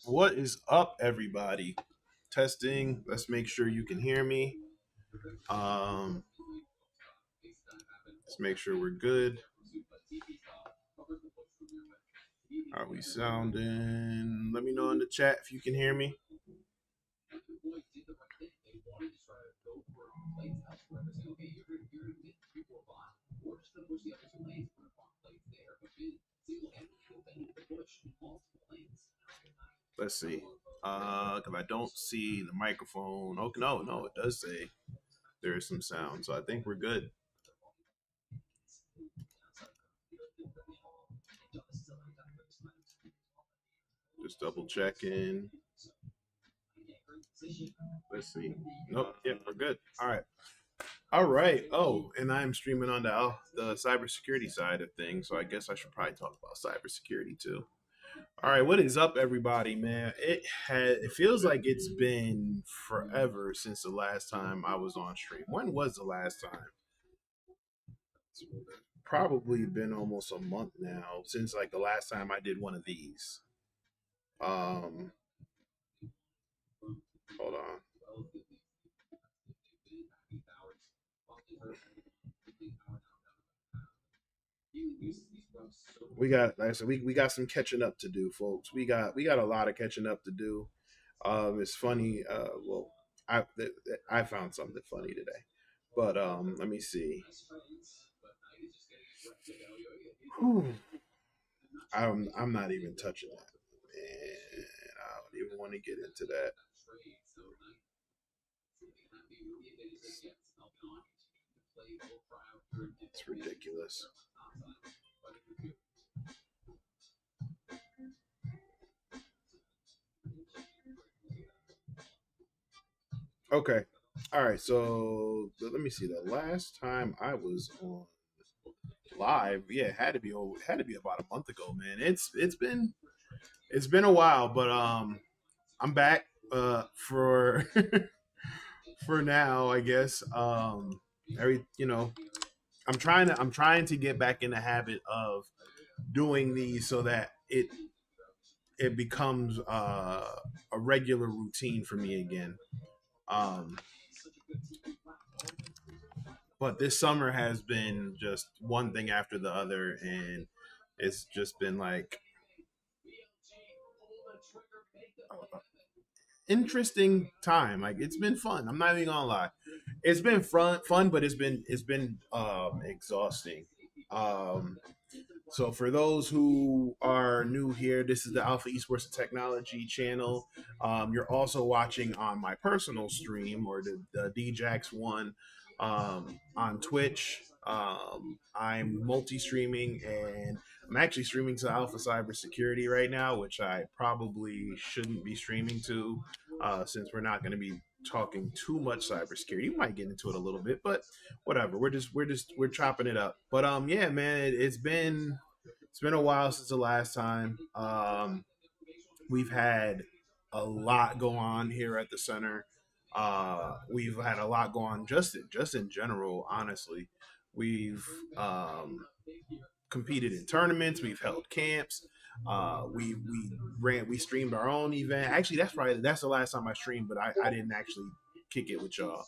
What is up, everybody? Testing. Let's make sure you can hear me. Um, let's make sure we're good. Are we sounding? Let me know in the chat if you can hear me. Let's see. Because I don't see the microphone. Oh no, it does say there is some sound, so I think we're good. Just double checking. Let's see. Nope. Yep, we're good. All right. All right. Oh, and I'm streaming on the cybersecurity side of things, so I guess I should probably talk about cybersecurity too. All right, what is up, everybody, man? It feels like it's been forever since the last time I was on stream. When was the last time? It's probably been almost a month now since like the last time I did one of these. Um, hold on. We got, like I said, we got some catching up to do, folks. We got a lot of catching up to do. It's funny. Well, I found something funny today, but let me see. Whew. I'm not even touching that, man. I don't even want to get into that. It's ridiculous. Okay. All right. So let me see. The last time I was on live, yeah, it had to be had to be about a month ago, man. It's been a while, but I'm back for for now, I guess. Every I'm trying to get back in the habit of doing these so that it becomes a regular routine for me again. Um, but this summer has been just one thing after the other, and it's just been like interesting time. Like it's been fun. I'm not even gonna lie. It's been fun, but it's been exhausting. Um, So for those who are new here, this is the Alpha Esports Technology channel. You're also watching on my personal stream or the DJax one on Twitch. I'm multi-streaming and I'm actually streaming to Alpha Cybersecurity right now, which I probably shouldn't be streaming to since we're not going to be talking too much cybersecurity. You might get into it a little bit, but whatever. We're chopping it up. But yeah, man, it's been a while since the last time. We've had a lot go on here at the center. We've had a lot go on just in general. Honestly, we've competed in tournaments. We've held camps. We streamed our own event. Actually, that's the last time I streamed, but I didn't actually kick it with y'all.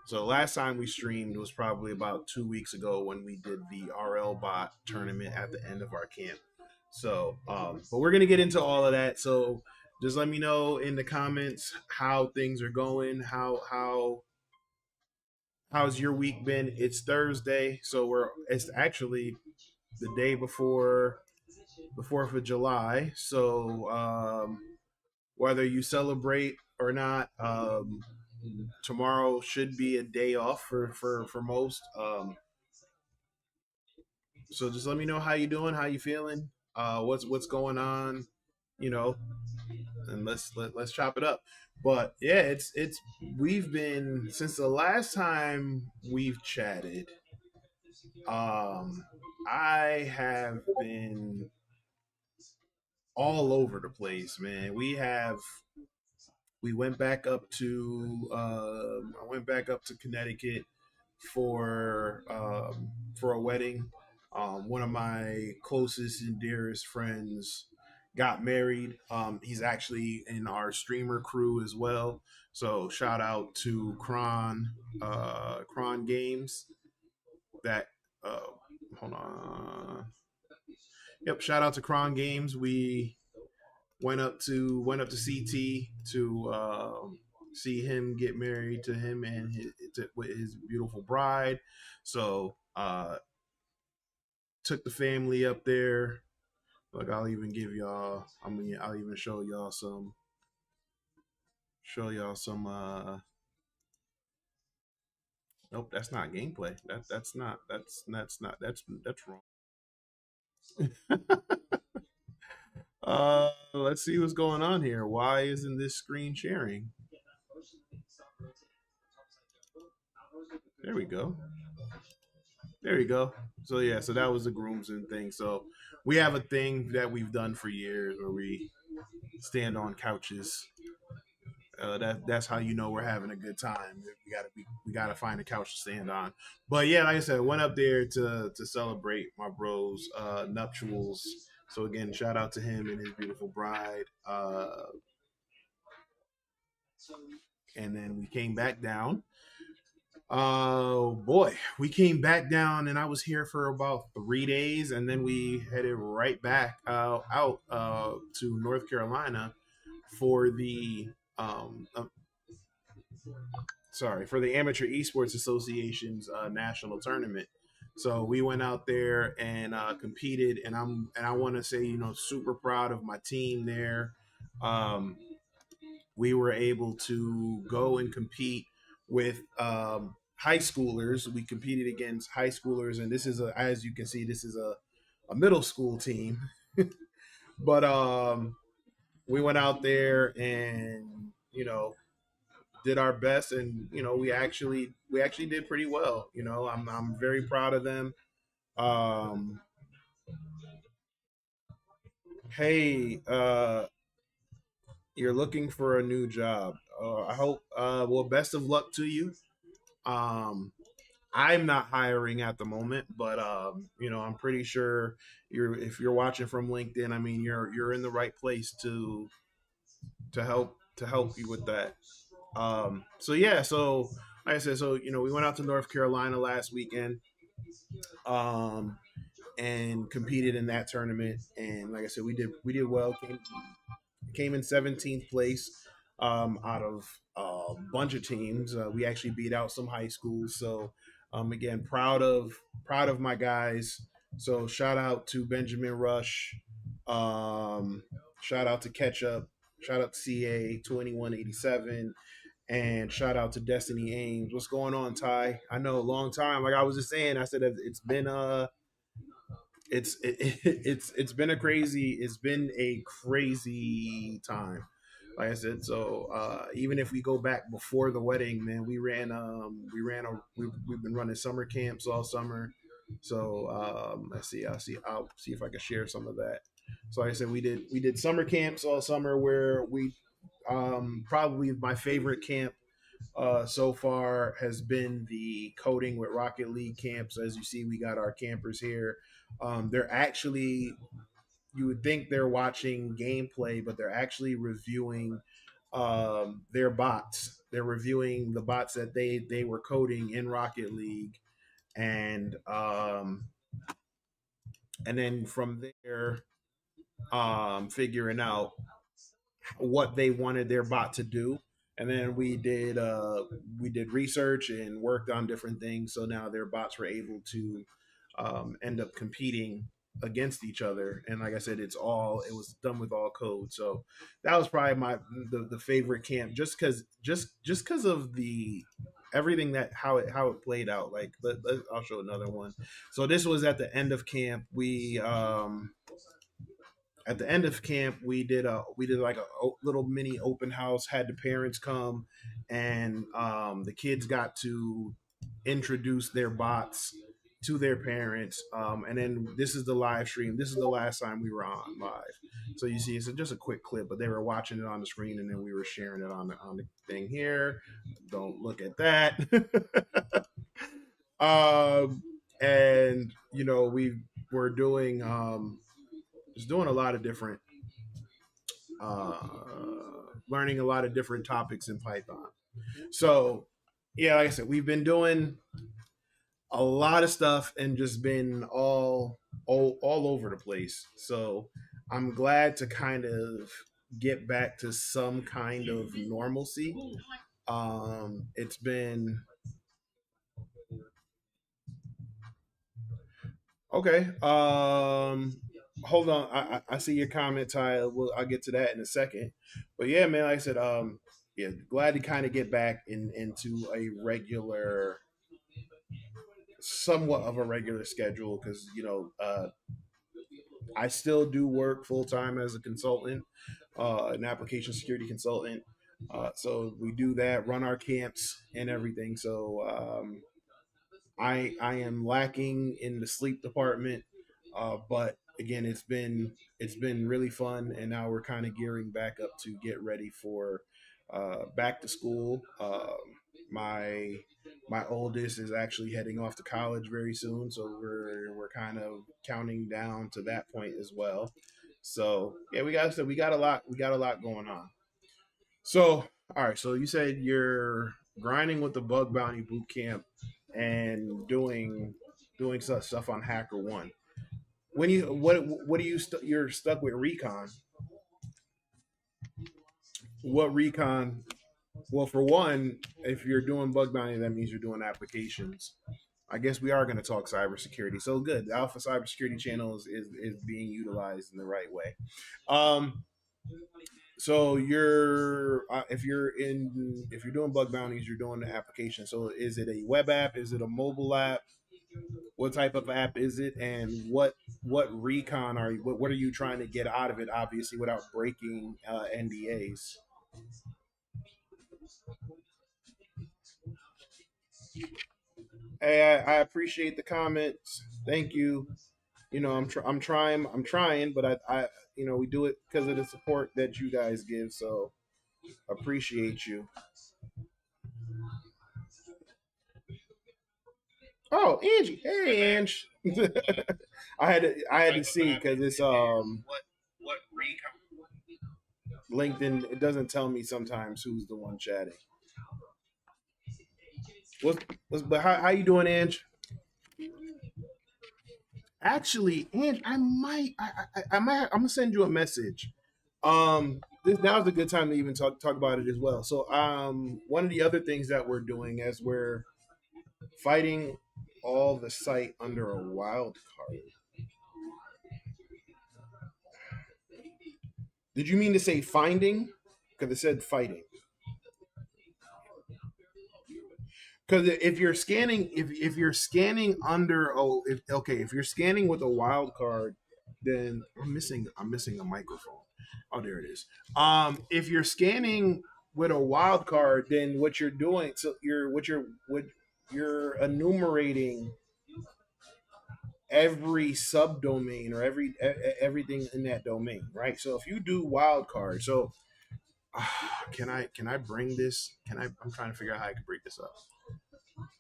So the last time we streamed was probably about 2 weeks ago when we did the RL bot tournament at the end of our camp. So, but we're gonna get into all of that. So just let me know in the comments how things are going. How's your week been? It's Thursday, so it's actually the day before the 4th of July. So whether you celebrate or not, tomorrow should be a day off for most. So just let me know how you doing, how you feeling, what's going on, you know, and let's chop it up. But yeah, it's we've been since the last time we've chatted. Um, I have been all over the place, man. We went back up to I went back up to Connecticut for a wedding. One of my closest and dearest friends got married. He's actually in our streamer crew as well. So shout out to Kron Games. That uh, hold on. Yep, shout out to Kron Games. We went up to CT to see him get married to him and with his beautiful bride. So took the family up there. Like I'll even give y'all. I mean, I'll even show y'all some. Nope, that's not gameplay. That's not. That's not. That's wrong. Let's see what's going on here. Why isn't this screen sharing? There we go. There you go. So yeah, so that was the grooms and thing. So we have a thing that we've done for years where we stand on couches. That's how you know we're having a good time. We gotta find a couch to stand on. But yeah, like I said, went up there to celebrate my bro's nuptials. So again, shout out to him and his beautiful bride. And then we came back down. Oh boy, we came back down, and I was here for about 3 days, and then we headed right back out to North Carolina for the for the Amateur Esports Association's national tournament. So we went out there and competed, and I want to say super proud of my team there. Um, we were able to go and compete with high schoolers. We competed against high schoolers, and this is as you can see, this is a middle school team. But we went out there and did our best, and we actually did pretty well. I'm very proud of them. Um, hey, you're looking for a new job. I hope. Well, best of luck to you. Um, I'm not hiring at the moment, but I'm pretty sure if you're watching from LinkedIn, I mean, you're in the right place to help you with that. So yeah, so like I said, so we went out to North Carolina last weekend, um, and competed in that tournament, and like I said, we did well. Came in 17th place out of a bunch of teams. We actually beat out some high schools. So again, proud of my guys. So shout out to Benjamin Rush. Um, shout out to Ketchup. Shout out to CA 2187. And shout out to Destiny Ames. What's going on, Ty? I know a long time. Like I was just saying, I said it's been it's been a crazy time, like I said. So even if we go back before the wedding, man, we've been running summer camps all summer. So I'll see if I can share some of that. So like I said, we did summer camps all summer where we probably my favorite camp so far has been the coding with Rocket League camps. As you see, we got our campers here. They're actually, you would think they're watching gameplay, but they're actually reviewing their bots. They're reviewing the bots that they were coding in Rocket League, and and then from there, figuring out what they wanted their bot to do. And then we did research and worked on different things. So now their bots were able to end up competing against each other. And like I said, it was done with all code. So that was probably the favorite camp, just because of the everything that how it played out. Like I'll show another one. So this was at the end of camp. We did like a little mini open house, had the parents come, and the kids got to introduce their bots to their parents, and then this is the live stream. This is the last time we were on live. So you see, it's just a quick clip, but they were watching it on the screen, and then we were sharing it on the thing here. Don't look at that. um and we're doing just doing a lot of different uh, learning a lot of different topics in Python. So yeah, like I said, we've been doing a lot of stuff and just been all over the place. So I'm glad to kind of get back to some kind of normalcy. It's been okay. Hold on. I see your comment, Ty. I'll get to that in a second. But yeah, man, like I said, yeah, glad to kind of get back into a regular, somewhat of a regular schedule because I still do work full time as a consultant, an application security consultant. So we do that, run our camps and everything. So I am lacking in the sleep department, but again, it's been really fun, and now we're kind of gearing back up to get ready for back to school. My my oldest is actually heading off to college very soon, so we're kind of counting down to that point as well. So yeah, we got a lot going on. So all right, so you said you're grinding with the bug bounty boot camp and doing such stuff on Hacker One. When you what do you're stuck with recon? What recon? Well, for one, if you're doing bug bounty, that means you're doing applications. I guess we are going to talk cybersecurity. So good. The Alpha Cybersecurity channel is being utilized in the right way. Um, so if you're doing bug bounties, you're doing the application. So is it a web app? Is it a mobile app? What type of app is it, and what recon are you? What are you trying to get out of it? Obviously, without breaking NDAs. Hey, I appreciate the comments. Thank you. I'm trying, but we do it because of the support that you guys give. So appreciate you. Oh, Angie. Hey, Ange. I had to see because it's LinkedIn. It doesn't tell me sometimes who's the one chatting. But how you doing, Ange? Actually, Ange, I'm gonna send you a message. Now's a good time to even talk about it as well. So, one of the other things that we're doing as we're fighting all the site under a wild card. Did you mean to say finding? Because it said fighting. Because if you're scanning under if you're scanning with a wild card, then I'm missing a microphone. Oh, there it is. If you're scanning with a wild card, then what you're doing, so you're enumerating every subdomain or everything in that domain, right? So if you do wild card, so can I bring this? I'm trying to figure out how I can break this up.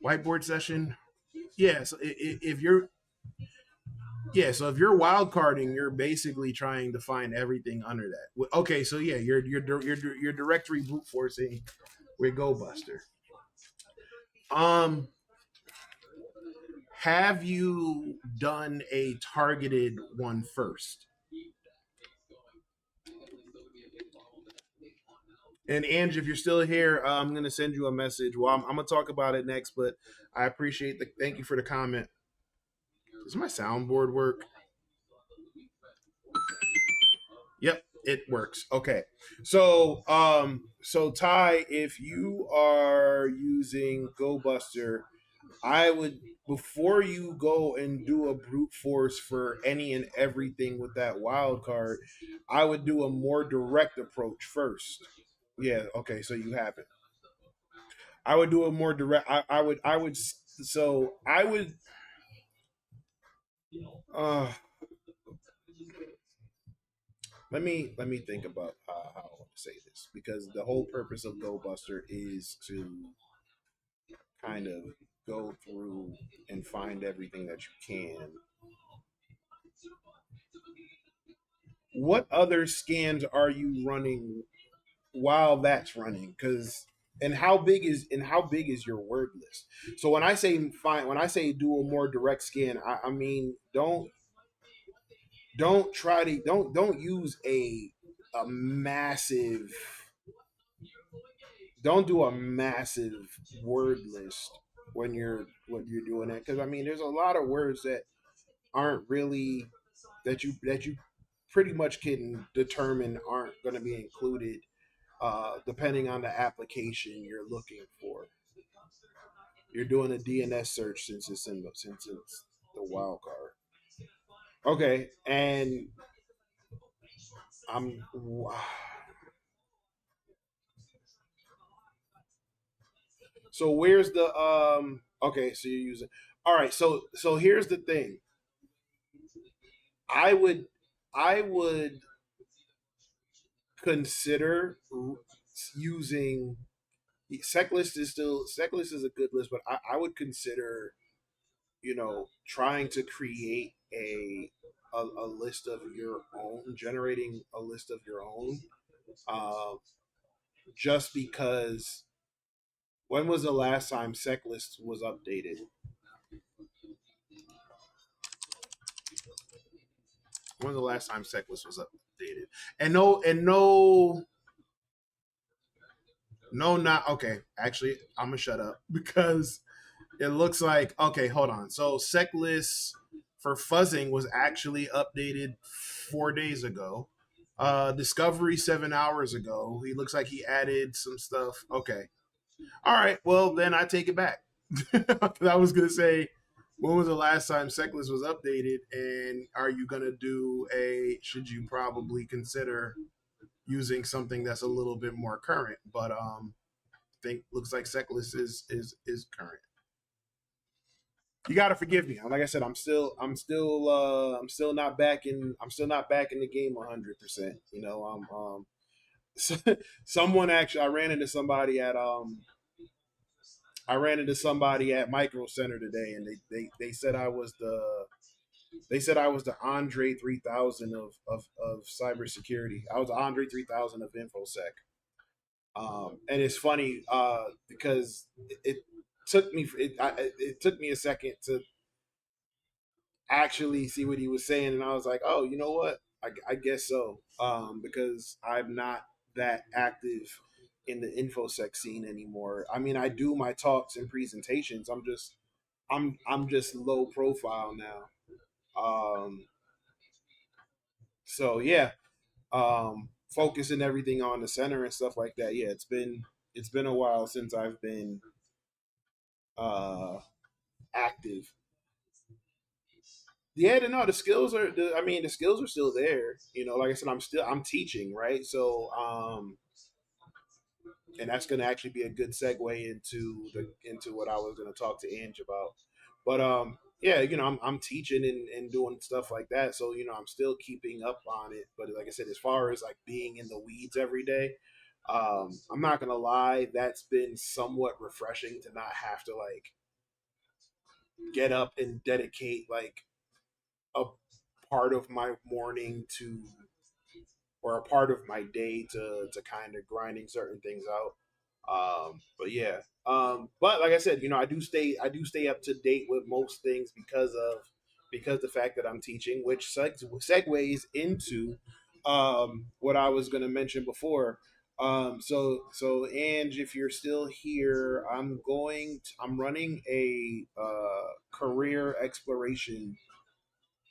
Whiteboard session. Yeah, so if you're so if you're wild carding, you're basically trying to find everything under that. Okay, so yeah, you're directory brute forcing with GoBuster. Um, have you done a targeted one first? And Ange, if you're still here, I'm gonna send you a message. Well, I'm gonna talk about it next, but I appreciate the thank you for the comment. Does my soundboard work? Yep, it works. Okay. So Ty, if you are using GoBuster, I would before you go and do a brute force for any and everything with that wild card, I would do a more direct approach first. Yeah, okay, so you have it. I would do a more direct I would uh let me think about how I want to say this because the whole purpose of GoBuster is to kind of go through and find everything that you can. What other scans are you running while that's running? Because and how big is your word list? So when I say fine, when I say do a more direct scan, I mean don't try to don't use a massive don't do a massive word list when you're doing that, because I mean there's a lot of words that aren't really that you pretty much can determine aren't going to be included depending on the application you're looking for. You're doing a DNS search since it's the wild card. Okay, and I'm so where's the okay, so you're using all right, so here's the thing. I would I would consider using Seclist is a good list, but I would consider, you know, trying to create a list of your own, generating a list of your own, uh, just because when was the last time Seclist was updated? When was the last time Seclist was updated? And no, not okay. Actually, I'm gonna shut up because it looks like okay. Hold on. So Seclist for fuzzing was actually updated 4 days ago. Discovery 7 hours ago. He looks like he added some stuff. Okay. All right. Well, then I take it back. I was gonna say, when was the last time Seclist was updated? And are you gonna do a? Should you probably consider using something that's a little bit more current? But think looks like Seclist is current. You got to forgive me. Like I said, I'm still not back in the game 100%. You know, someone actually I ran into somebody at Micro Center today, and they said I was the Andre 3000 of cybersecurity. I was the Andre 3000 of infosec. And it's funny because it it took me a second to actually see what he was saying, and I was like, oh, you know what? I guess so, because I'm not that active in the infosec scene anymore. I mean, I do my talks and presentations. I'm just low profile now. Um, so yeah, focusing everything on the center and stuff like that. Yeah, it's been a while since I've been uh, active. Yeah, no, the skills are. I mean, the skills are still there. You know, like I said, I'm teaching, right? So, and that's going to actually be a good segue into what I was going to talk to Ange about. But yeah, you know, I'm teaching and doing stuff like that. So you know, I'm still keeping up on it. But like I said, as far as like being in the weeds every day, I'm not gonna lie, that's been somewhat refreshing to not have to like get up and dedicate like a part of my morning to or a part of my day to kind of grinding certain things out. But yeah, but like I said, you know, I do stay up to date with most things because the fact that I'm teaching, which segues into what I was going to mention before. So Ange, if you're still here, I'm running a career exploration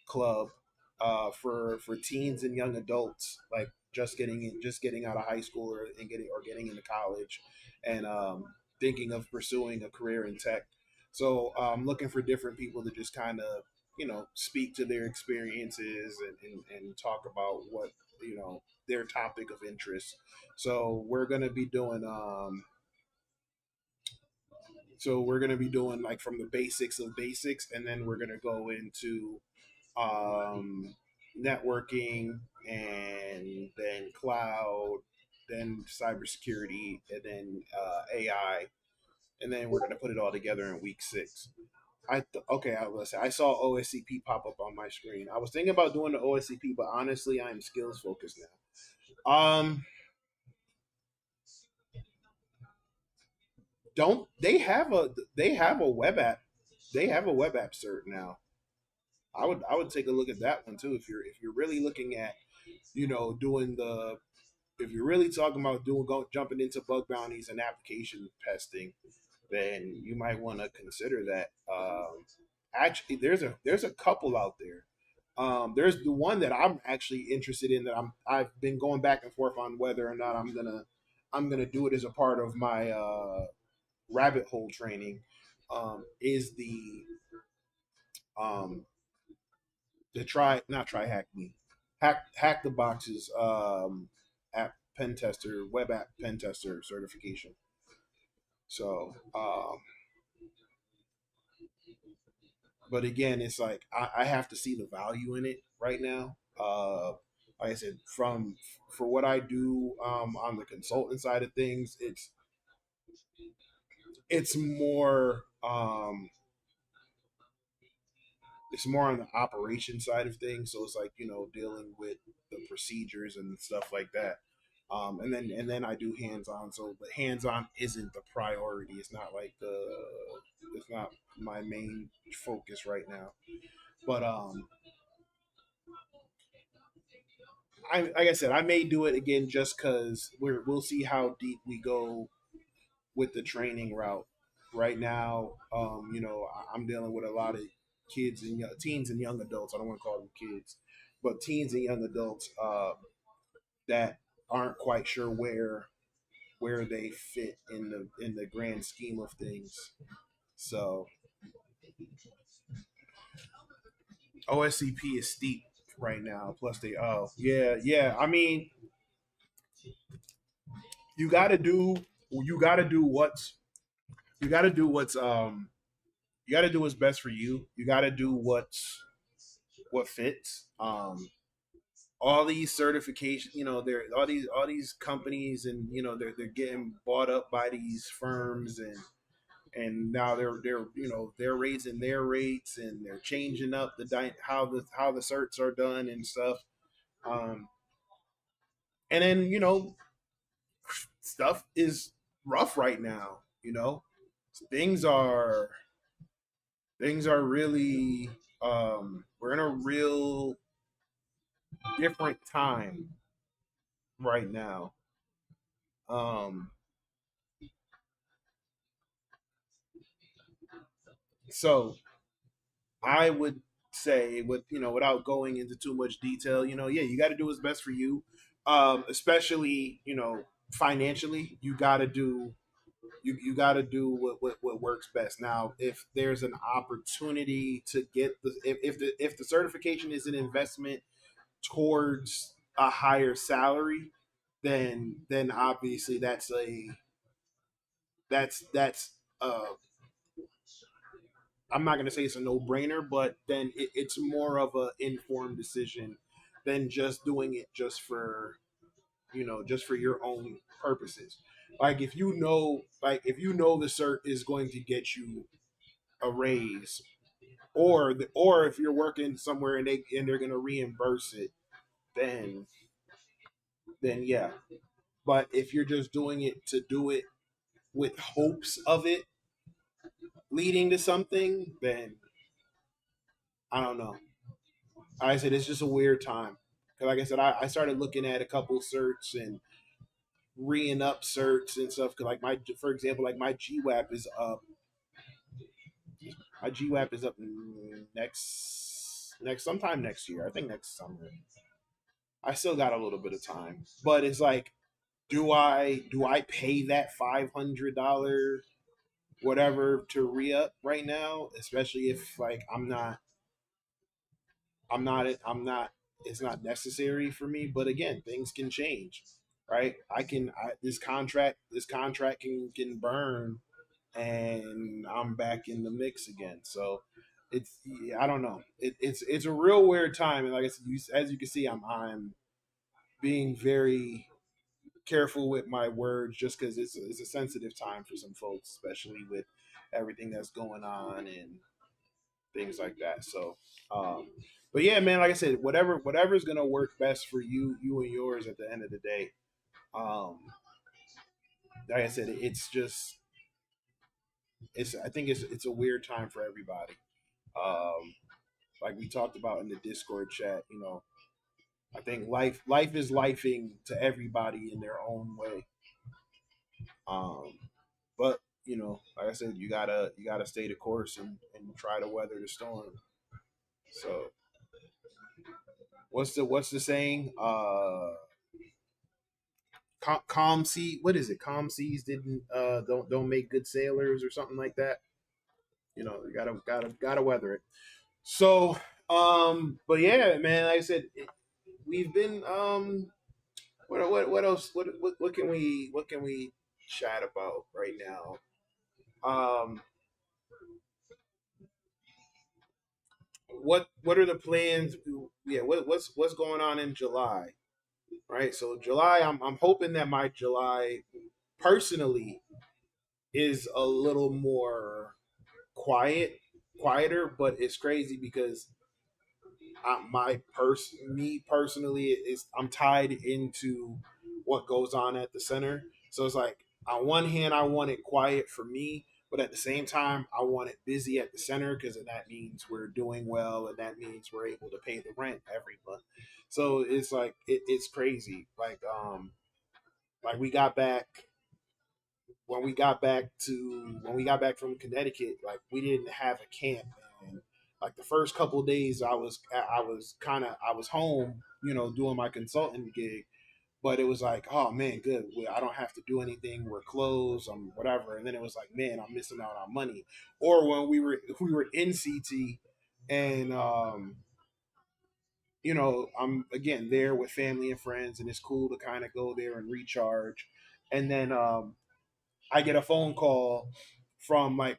club for teens and young adults, like just getting out of high school or getting into college, and thinking of pursuing a career in tech. So I'm looking for different people to just kind of, you know, speak to their experiences and talk about what, you know, their topic of interest. So we're gonna be doing like from the basics of basics, and then we're gonna go into um, networking, and then cloud, then cybersecurity, and then AI. and then we're gonna put it all together in week six. Okay, I was I saw OSCP pop up on my screen. I was thinking about doing the OSCP, but honestly, I'm skills focused now. Don't they have a web app? They have a web app cert now. I would take a look at that one too if you're really looking at doing the if you're really talking about jumping into bug bounties and application testing, then you might want to consider that. Actually, there's a couple out there. There's the one that I'm actually interested in that I've been going back and forth on whether or not I'm gonna do it as a part of my rabbit hole training. Is um, the try not try hack me hack the boxes app pen tester web app pen tester certification. So but again, it's like I have to see the value in it right now. Like I said, from for what I do on the consultant side of things, it's more it's more on the operation side of things. So it's like dealing with the procedures and stuff like that. And then I do hands on. So but hands on isn't the priority. It's not my main focus right now. But I like I said, I may do it again just because we'll see how deep we go with the training route. Right now, I'm dealing with a lot of kids and teens and young adults. I don't want to call them kids, but teens and young adults that aren't quite sure where they fit in the grand scheme of things. So OSCP is steep right now. Plus they yeah. I mean, you got to do you got to do what's you got to do what's you got to do what's best for you. You got to do what fits. All these certifications, they're all these companies, and they're getting bought up by these firms, and now they're raising their rates, and they're changing up how the certs are done and stuff. Um, and then stuff is rough right now. Things are things are really we're in a real different time right now. Um, so I would say, without going into too much detail, yeah, you got to do what's best for you, especially financially. You got to do what works best. Now, if there's an opportunity to get if the certification is an investment towards a higher salary, then obviously that's I'm not going to say it's a no brainer, but then it's more of a informed decision than just doing it just for your own purposes. Like if you know the cert is going to get you a raise, or if you're working somewhere and they're going to reimburse it, then yeah. But if you're just doing it to do it with hopes of it leading to something, then I don't know. I said it's just a weird time. 'Cause like I said, I started looking at a couple certs and reing up certs and stuff. Cause for example, like my GWAP is up. My GWAP is up next sometime next year. I think next summer. I still got a little bit of time, but it's like, do I pay that $500 whatever to re up right now? Especially if like I'm not it's not necessary for me. But again, things can change, right? This contract can burn, and I'm back in the mix again. So I don't know. It's a real weird time, and like I said, as you can see, I'm being very careful with my words just because it's a sensitive time for some folks, especially with everything that's going on and things like that. So, um, but yeah, man, like I said, whatever's gonna work best for you and yours at the end of the day. Um, like I said, it's just it's I think it's a weird time for everybody. Um, like we talked about in the Discord chat, I think life is lifing to everybody in their own way. Um, but like I said, you gotta stay the course and try to weather the storm. So what's the saying? Calm sea. What is it? Calm seas didn't don't make good sailors or something like that. You gotta weather it. So but yeah, man, like I said, we've been what else what can we chat about right now? What are the plans? Yeah, what's going on in July? Right. So July, I'm hoping that my July personally is a little more quieter, but it's crazy because me personally is I'm tied into what goes on at the center. So it's like on one hand I want it quiet for me, but at the same time I want it busy at the center because that means we're doing well and that means we're able to pay the rent every month. So it's like it's crazy. Like we got back when we got back from Connecticut, like we didn't have a camp, and like the first couple of days, I was home, doing my consulting gig, but it was like, oh man, good, I don't have to do anything. We're closed, whatever. And then it was like, man, I'm missing out on money. Or when we were in CT, and I'm again there with family and friends, and it's cool to kind of go there and recharge, and then I get a phone call from like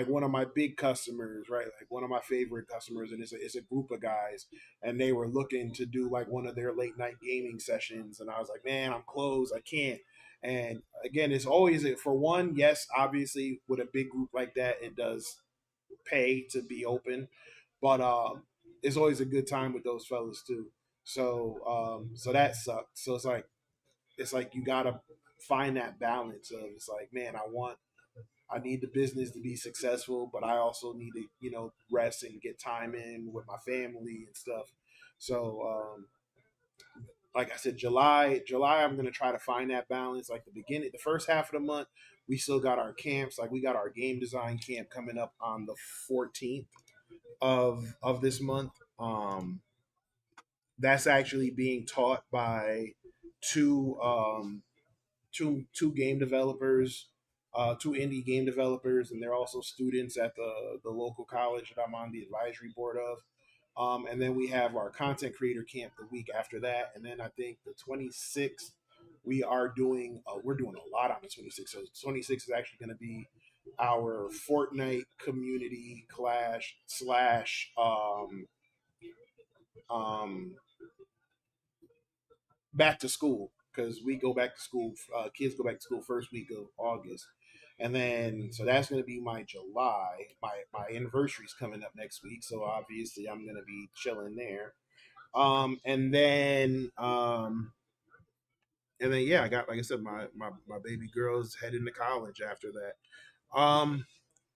one of my big customers, right? Like one of my favorite customers, and it's a group of guys, and they were looking to do like one of their late night gaming sessions, and I was like, man, I'm closed, I can't. And again, it's always for one, yes, obviously with a big group like that, it does pay to be open, but it's always a good time with those fellas too. So that sucked. So it's like you gotta find that balance of it's like, man, I need the business to be successful, but I also need to, rest and get time in with my family and stuff. So like I said, July I'm gonna try to find that balance. Like the first half of the month, we still got our camps. Like we got our game design camp coming up on the 14th of this month. That's actually being taught by two two game developers, two indie game developers, and they're also students at the local college that I'm on the advisory board of. And then we have our content creator camp the week after that, and then I think the 26th we're doing a lot on the 26th. So the 26th is actually going to be our Fortnite community clash slash um, back to school because we go back to school. Kids go back to school first week of August, and then so that's going to be my July. My anniversary is coming up next week, so obviously I'm going to be chilling there. And then yeah, I got like I said, my baby girl's heading to college after that.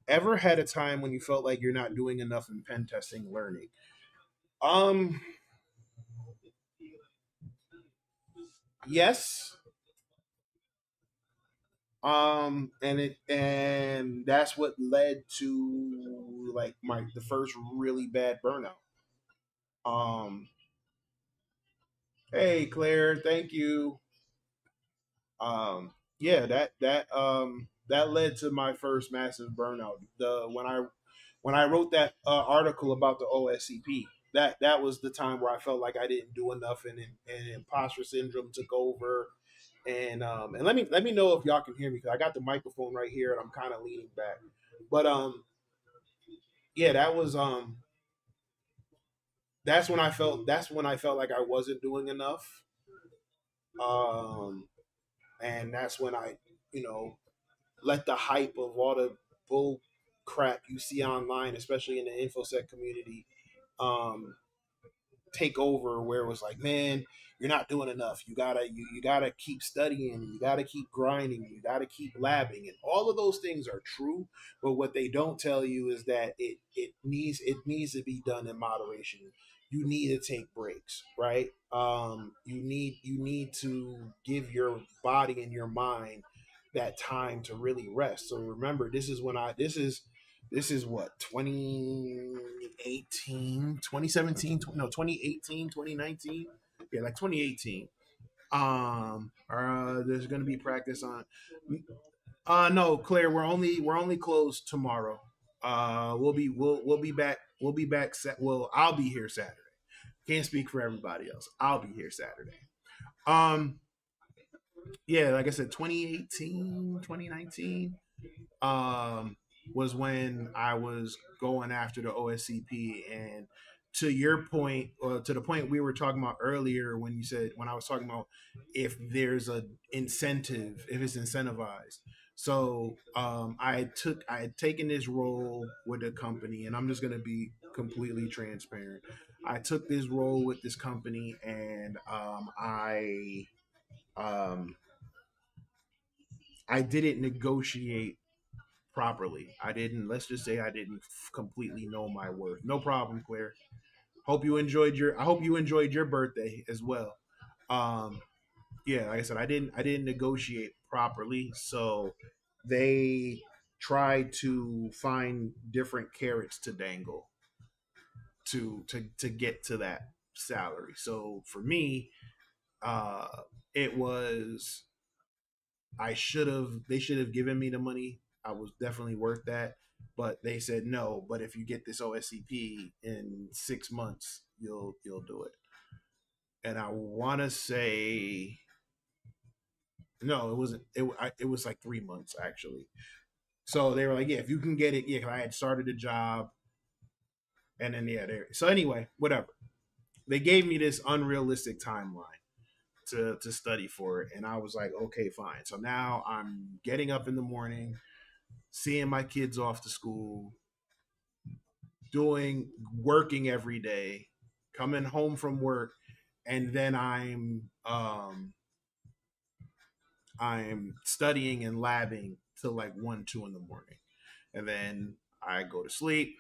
Ever had a time when you felt like you're not doing enough in pen testing learning? Um, yes. And that's what led to like the first really bad burnout. Um, hey Claire, thank you. Yeah, that led to my first massive burnout. The when I wrote that article about the OSCP, that was the time where I felt like I didn't do enough, and imposter syndrome took over. And let me know if y'all can hear me because I got the microphone right here and I'm kind of leaning back. But yeah, that's when I felt like I wasn't doing enough. Um, and that's when I, you know, let the hype of all the bull crap you see online, especially in the infosec community, um, take over, where it was like, man, you're not doing enough. You gotta keep studying, you gotta keep grinding, you gotta keep labbing, and all of those things are true. But what they don't tell you is that it needs to be done in moderation. You need to take breaks, right? You need to give your body and your mind that time to really rest. So remember, this is what, 2018, 2017, no, 2018, 2019, yeah, like 2018. There's going to be practice on no, Claire, we're only closed tomorrow. We'll be back well, I'll be here Saturday. Can't speak for everybody else. I'll be here Saturday. um yeah, like I said, 2018, 2019 was when I was going after the OSCP. And to your point, to the point we were talking about earlier, when you said, when I was talking about if there's a incentive, if it's incentivized. So I had taken this role with a company, and I'm just gonna be completely transparent. I took this role with this company, and um, I didn't negotiate properly. I didn't. Let's just say I didn't completely know my worth. No problem, Claire. I hope you enjoyed your birthday as well. Um, yeah, like I said, I didn't negotiate properly, so they tried to find different carrots to dangle to get to that salary. So for me, uh, it was they should have given me the money. I was definitely worth that. But they said no. But if you get this OSCP in 6 months, you'll do it. And I want to say no, it wasn't. It was like 3 months actually. So they were like, yeah, if you can get it, yeah. 'Cause I had started a job, and then yeah, there. So anyway, whatever. They gave me this unrealistic timeline to study for it, and I was like, okay, fine. So now I'm getting up in the morning, seeing my kids off to school, doing working every day, coming home from work, and then I'm studying and labbing till like 1, 2 in the morning, and then I go to sleep,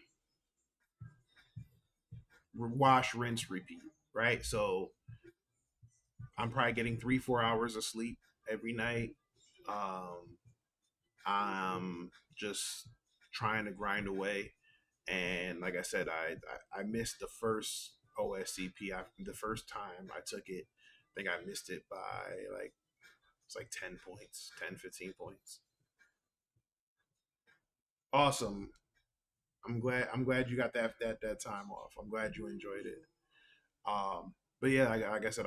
wash, rinse, repeat. Right, so I'm probably getting 3, 4 hours of sleep every night. Um, I'm just trying to grind away. And like I said, I missed the first OSCP. The first time I took it, I think I missed it by like, it's like 10 points, 10, 15 points. Awesome. I'm glad you got that time off. I'm glad you enjoyed it. But yeah, like I said,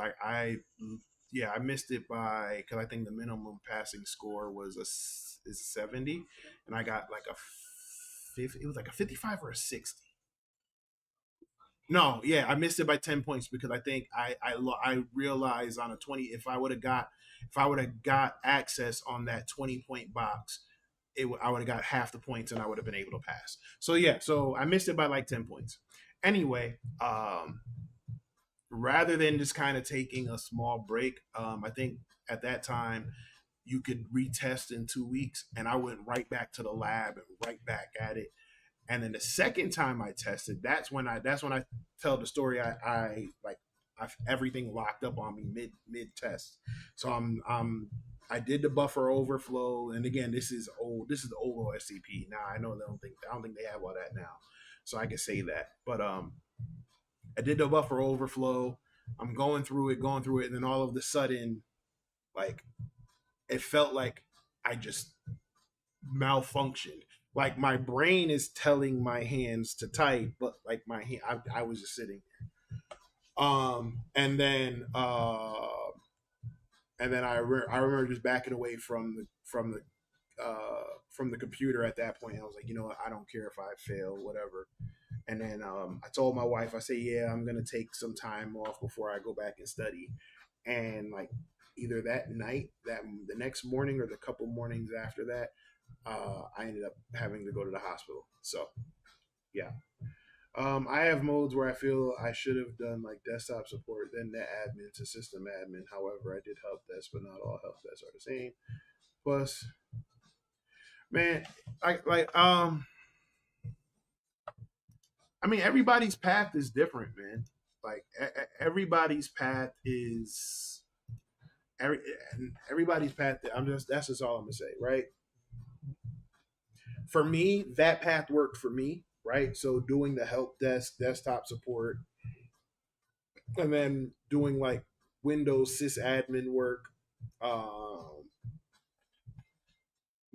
yeah, I missed it by, because I think the minimum passing score is 70, and I got like a 50. It was like a 55 or a 60. No, yeah, I missed it by 10 points, because I think I realized on a 20, if I would have got access on that 20 point box, I would have got half the points, and I would have been able to pass. So yeah, so I missed it by like 10 points. Anyway, rather than just kind of taking a small break, I think at that time you could retest in 2 weeks, and I went right back to the lab and right back at it. And then the second time I tested, that's when I tell the story. Everything locked up on me mid test. So I did the buffer overflow, and again, this is old. This is the old OSCP. Now I know I don't think they have all that now, so I can say that. But I did the buffer overflow. I'm going through it, and then all of a sudden, like, it felt like I just malfunctioned. Like my brain is telling my hands to type, but like I was just sitting. And then I remember just backing away from the computer at that point. I was like, you know what, I don't care if I fail, whatever. And then I told my wife, I said, yeah, I'm gonna take some time off before I go back and study. and like either that night, that the next morning, or the couple mornings after that, I ended up having to go to the hospital. So yeah, I have modes where I feel I should have done like desktop support, then net admin to system admin. However, I did help desk, but not all help desks are the same. Plus, man, I mean, everybody's path is different, man. Like everybody's path is every everybody's path. I'm just That's just all I'm gonna say, right? For me, that path worked for me, right? So doing the help desk, desktop support, and then doing like Windows sysadmin work um,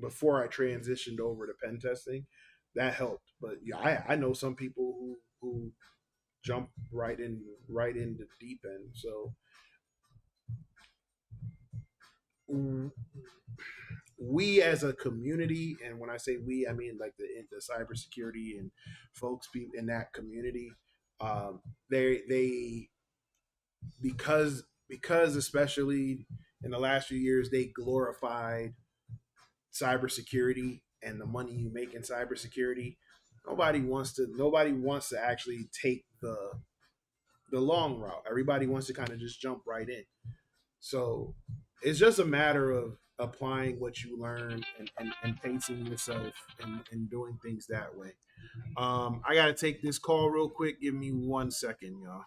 before I transitioned over to pen testing, that helped. But yeah, I know some people who jump right into deep end. So mm, we as a community, and when I say we, I mean like the cybersecurity and folks be in that community. Um, they because especially in the last few years they glorified cybersecurity and the money you make in cybersecurity. Nobody wants to actually take the long route. Everybody wants to kind of just jump right in. So it's just a matter of applying what you learn and pacing yourself and doing things that way. I got to take this call real quick. Give me 1 second, y'all.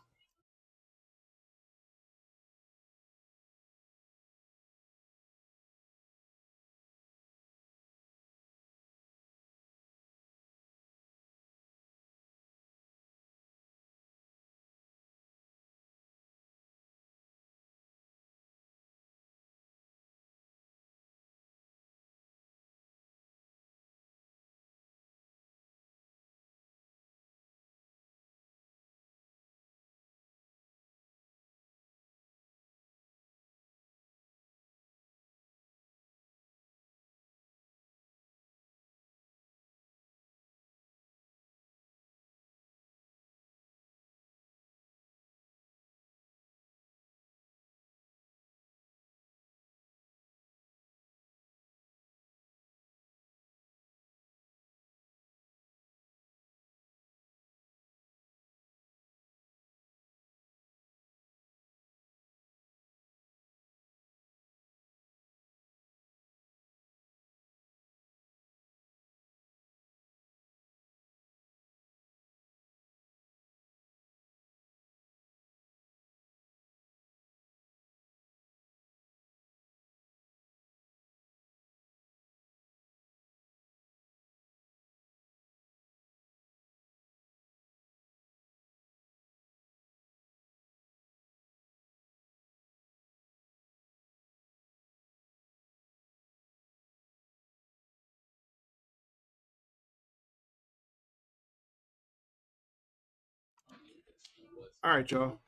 All right, y'all.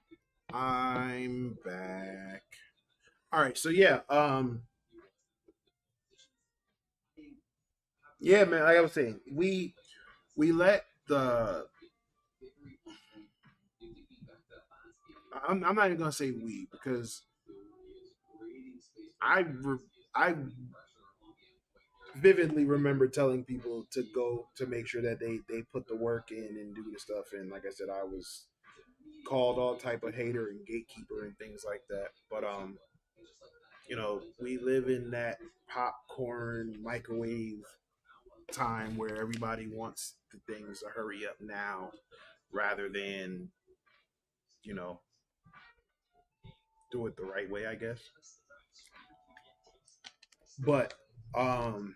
I'm back. All right, so yeah, yeah, man. Like I was saying, we let the I'm not even gonna say we because I re, I vividly remember telling people to go to make sure that they put the work in and do the stuff. And like I said, I was called all type of hater and gatekeeper and things like that. But we live in that popcorn microwave time where everybody wants the things to hurry up now rather than you know do it the right way, I guess. But um,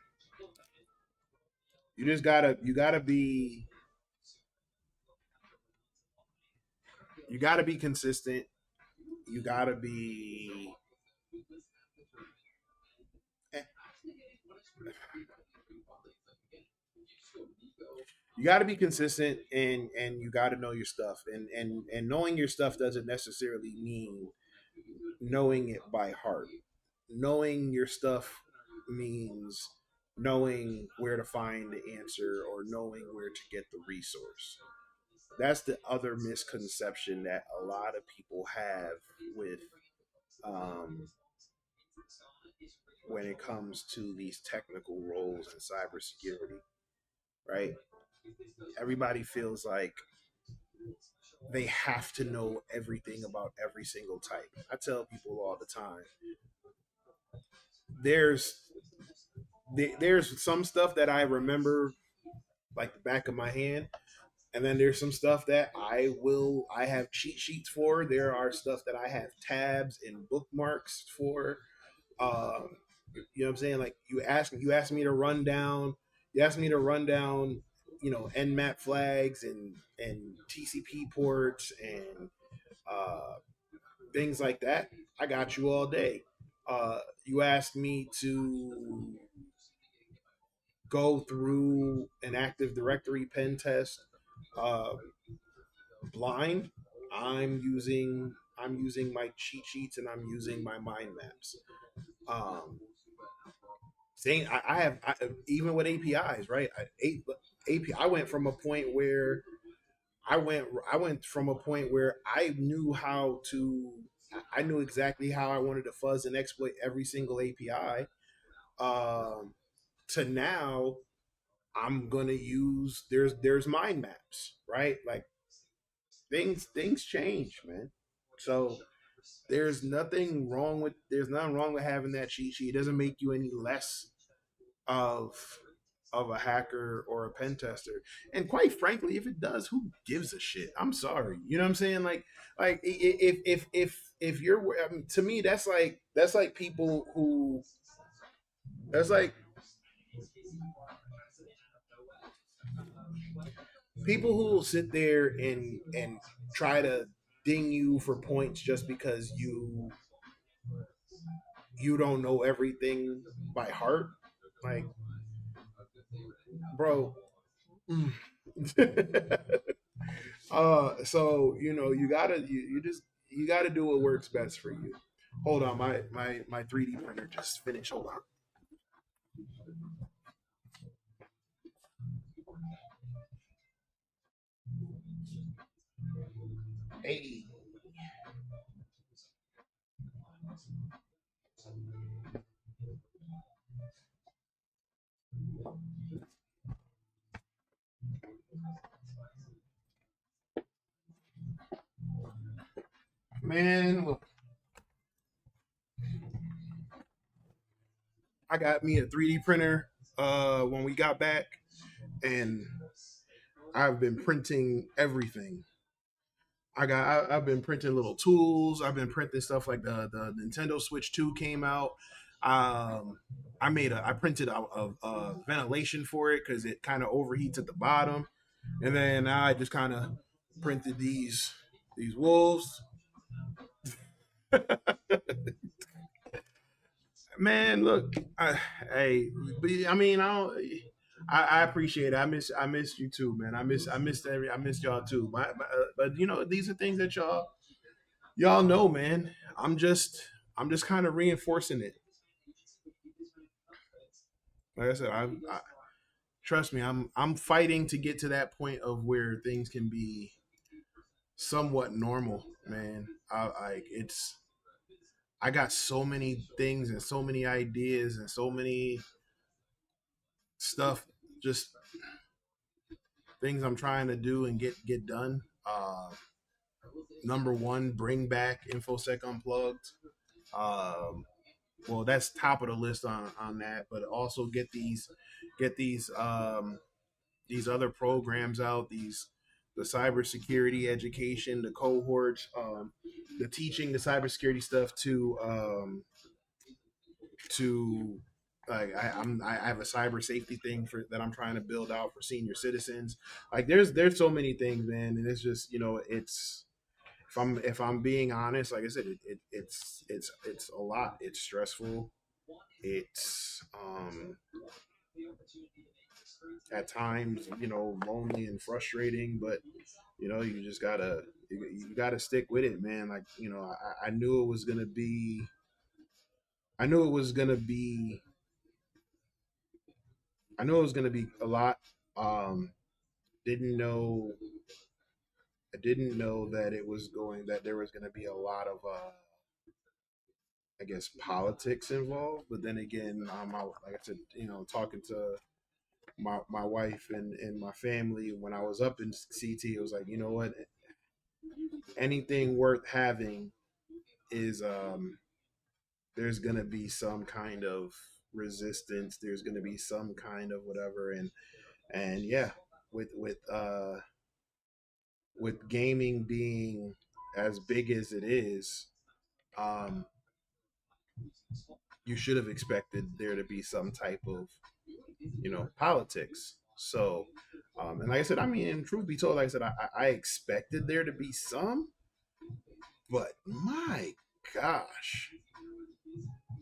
you gotta be consistent. You gotta be eh, you got to be consistent, and you got to know your stuff, and knowing your stuff doesn't necessarily mean knowing it by heart. Knowing your stuff means knowing where to find the answer or knowing where to get the resource. That's the other misconception that a lot of people have with um, when it comes to these technical roles in cybersecurity, right? Everybody feels like they have to know everything about every single type. I tell people all the time, there's there's some stuff that I remember like the back of my hand, and then there's some stuff that I have cheat sheets for. There are stuff that I have tabs and bookmarks for. Um, you know what I'm saying? Like you asked me to run down, you asked me to run down, Nmap flags and TCP ports and uh, things like that. I got you all day. You asked me to go through an Active Directory pen test uh, blind. I'm using my cheat sheets and I'm using my mind maps. Um, saying even with APIs, right? I went from a point where I went from a point where I knew how to I knew exactly how I wanted to fuzz and exploit every single API. Um, to now, I'm gonna use there's mind maps, right? Like things change, man. So there's nothing wrong with having that cheat sheet. It doesn't make you any less of of a hacker or a pen tester. And quite frankly, if it does, who gives a shit? I'm sorry. You know what I'm saying? Like if you're I mean, to me that's like people who that's like people who will sit there and try to ding you for points just because you don't know everything by heart. Like, bro. Mm. So you just you gotta do what works best for you. Hold on, my 3D printer just finished. Hold on. Hey, man, look, I got me a 3D printer when we got back, and I've been printing everything. I've been printing little tools. I've been printing stuff like the Nintendo Switch 2 came out. Um, I printed a ventilation for it because it kind of overheats at the bottom, and then I just kind of printed these wolves. Man, look, hey, I mean, I appreciate it. I miss you too, man. I missed y'all too. But these are things that y'all know, man. I'm just kind of reinforcing it. Like I said, I trust me. I'm fighting to get to that point of where things can be somewhat normal, man. I got so many things and so many ideas and so many stuff, just things I'm trying to do and get done. Number one, bring back InfoSec Unplugged. Um, well, that's top of the list on that, but also get these other programs out. The cybersecurity education, the cohorts, the teaching the cybersecurity stuff to like I have a cyber safety thing for that I'm trying to build out for senior citizens. Like there's so many things, man, and it's just it's if I'm being honest, like I said, it's a lot. It's stressful. It's at times lonely and frustrating, but you just you gotta stick with it, man. Like I knew it was gonna be. I knew it was gonna be I knew it was going to be a lot. Um, didn't know. I didn't know that it was going. That there was going to be a lot of I guess politics involved. But then again, like I said, talking to my wife and my family when I was up in CT, it was like, you know what, anything worth having is there's gonna be some kind of resistance. There's gonna be some kind of whatever, and yeah, with with gaming being as big as it is, um, you should have expected there to be some type of politics. So, and like I said, I mean, in truth be told, like I said, I expected there to be some, but my gosh,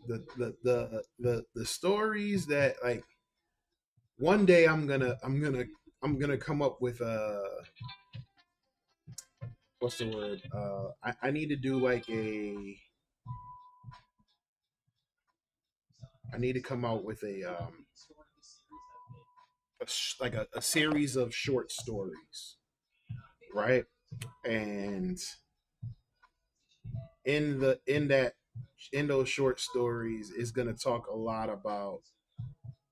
the stories that like one day I'm gonna come up with a what's the word? I need to do like I need to come out with like a series of short stories, right? And in those short stories is going to talk a lot about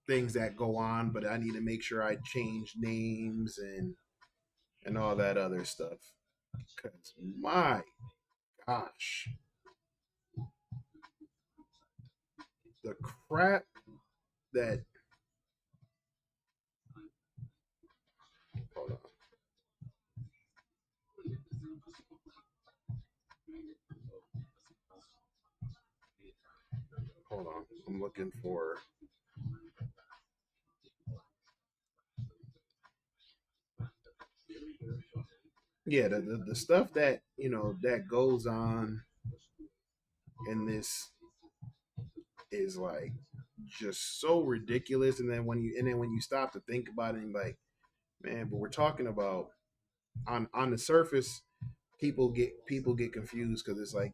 things that go on, but I need to make sure I change names and all that other stuff. Cause my gosh, the crap that hold on, hold on, I'm looking for yeah the stuff that that goes on in this is like just so ridiculous. And then when you stop to think about it, and like, man, but we're talking about on the surface, people get confused because it's like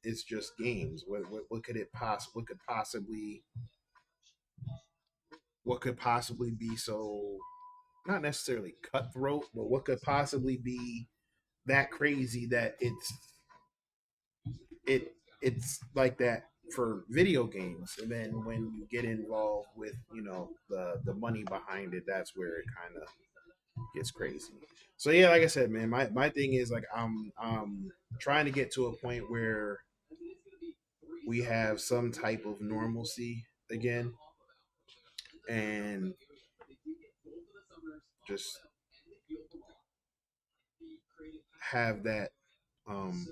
it's just games. What could it what could possibly be so not necessarily cutthroat, but what could possibly be that crazy that it's like that for video games. And then when you get involved with the money behind it, that's where it kind of gets crazy. So yeah, like I said, man, my thing is like I'm trying to get to a point where we have some type of normalcy again, and just have that um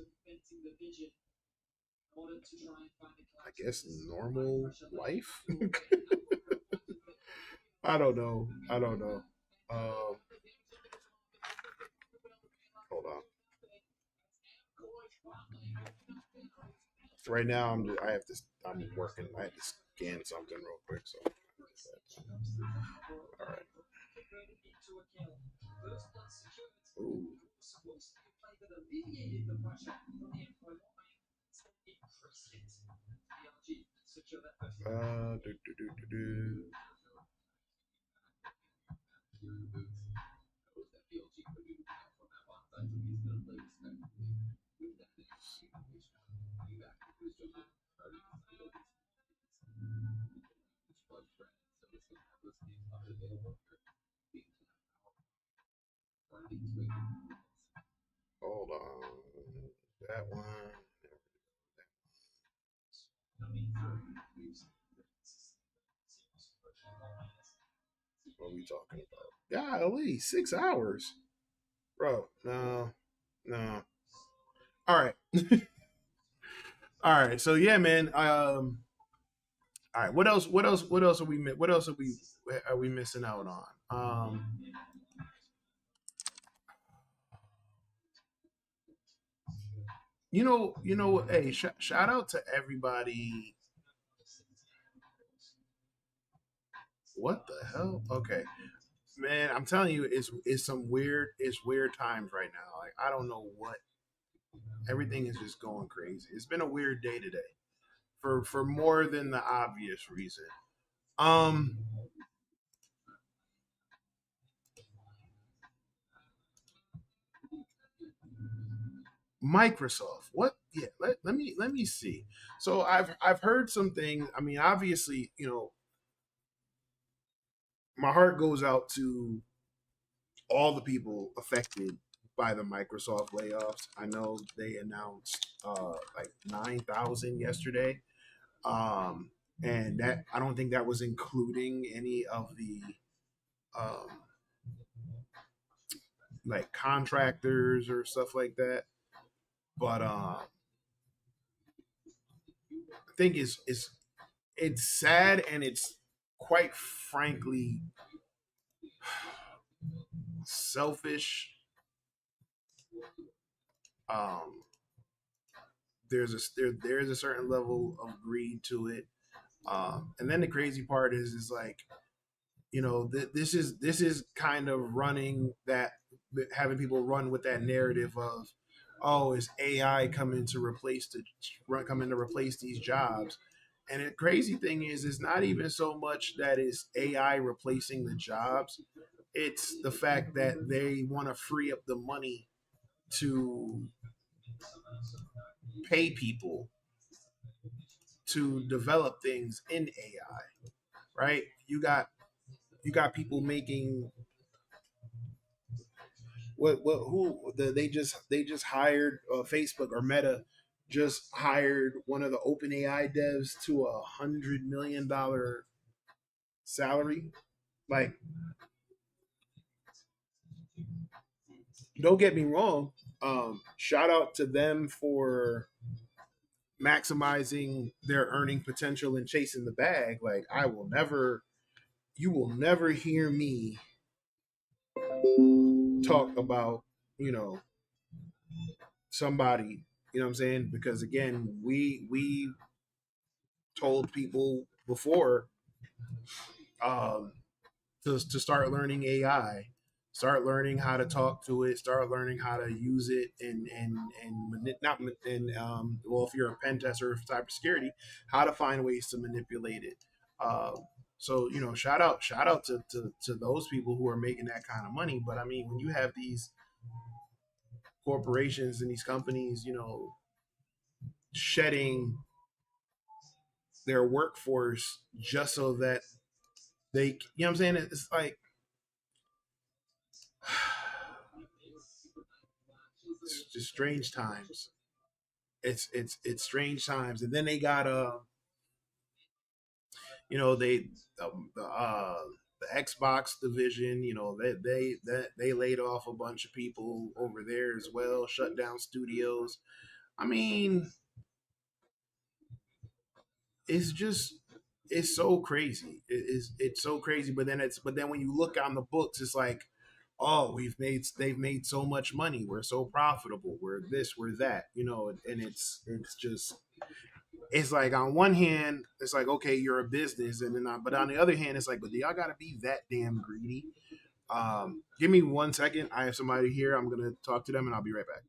I guess normal life. I don't know. I don't know. Um, hold on. Right now, I have to. I'm working. I have to scan something real quick. So, all right. Ooh. Do. Hold on. That one. What are we talking about? Golly, 6 hours, bro. No, no. All right, all right. So yeah, man. All right. What else? What else? What else are we? What else are we missing out on? Hey, shout out to everybody. What the hell? Okay, man. I'm telling you, it's weird times right now. Like I don't know what. Everything is just going crazy. It's been a weird day today for more than the obvious reason. Um, Microsoft. What? yeah, let me see. So I've heard some things. I mean, obviously, my heart goes out to all the people affected by the Microsoft layoffs. I know they announced like 9,000 yesterday. Um, and that, I don't think that was including any of the um, like contractors or stuff like that. But I think it's sad, and it's quite frankly selfish. Um, there's a certain level of greed to it. And then the crazy part is like, this is kind of running that, having people run with that narrative of, oh, is AI coming to replace these jobs. And the crazy thing is, it's not even so much that it's AI replacing the jobs, it's the fact that they want to free up the money to pay people to develop things in AI, right? You got people making what who they just hired, Facebook or Meta just hired one of the OpenAI devs to $100 million salary. Like, don't get me wrong. Shout out to them for maximizing their earning potential and chasing the bag. Like, you will never hear me talk about, you know, somebody, you know what I'm saying? Because again, we told people before, um, to start learning AI, start learning how to talk to it, start learning how to use it, and not and well, if you're a pen tester or cybersecurity, how to find ways to manipulate it. So shout out to those people who are making that kind of money. But I mean, when you have these corporations and these companies, shedding their workforce just so that they, you know what I'm saying? It's like, it's just strange times. It's strange times. And then they got they the Xbox division, they laid off a bunch of people over there as well, shut down studios. I mean, it's just, it's so crazy. It's so crazy. But then when you look on the books, it's like, oh, they've made so much money. We're so profitable. We're this, we're that. And it's just, it's like, on one hand, it's like, okay, you're a business, and then but on the other hand, it's like, but do y'all gotta be that damn greedy? Give me 1 second. I have somebody here. I'm gonna talk to them, and I'll be right back.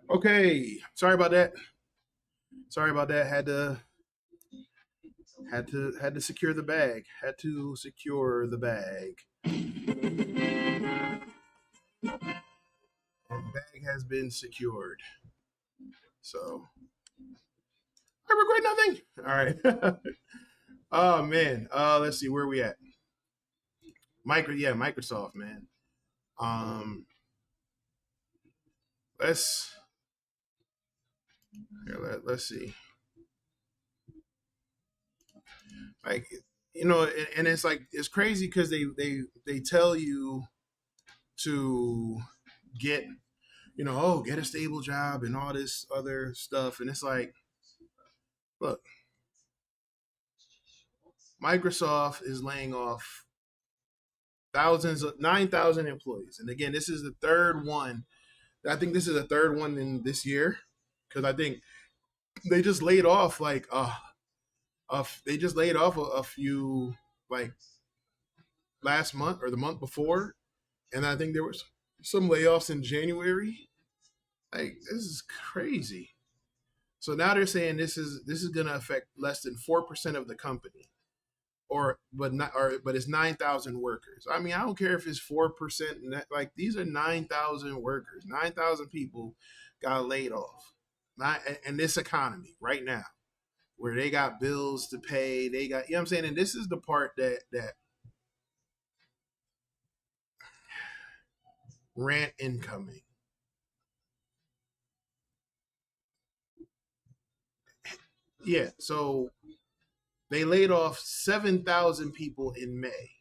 Okay, sorry about that. Sorry about that. Had to secure the bag. Had to secure the bag. And the bag has been secured. So I regret nothing. All right. Oh man. Let's see where we at. Microsoft, man. Um, let's let's see. Like and it's like it's crazy because they tell you to get get a stable job and all this other stuff, and it's like, look, Microsoft is laying off thousands of 9,000 employees, and again, this is the third one. I think this is the third one in this year because I think they just laid off they just laid off a few like last month or the month before, and I think there was some layoffs in January. Like this is crazy. So now they're saying this is going to affect less than 4% of the company, but it's 9,000 workers. I mean, I don't care if it's 4%. Like these are 9,000 workers, 9,000 people got laid off. Not in this economy right now, where they got bills to pay, they got what I'm saying, and this is the part that rent incoming. Yeah, so they laid off 7,000 people in May.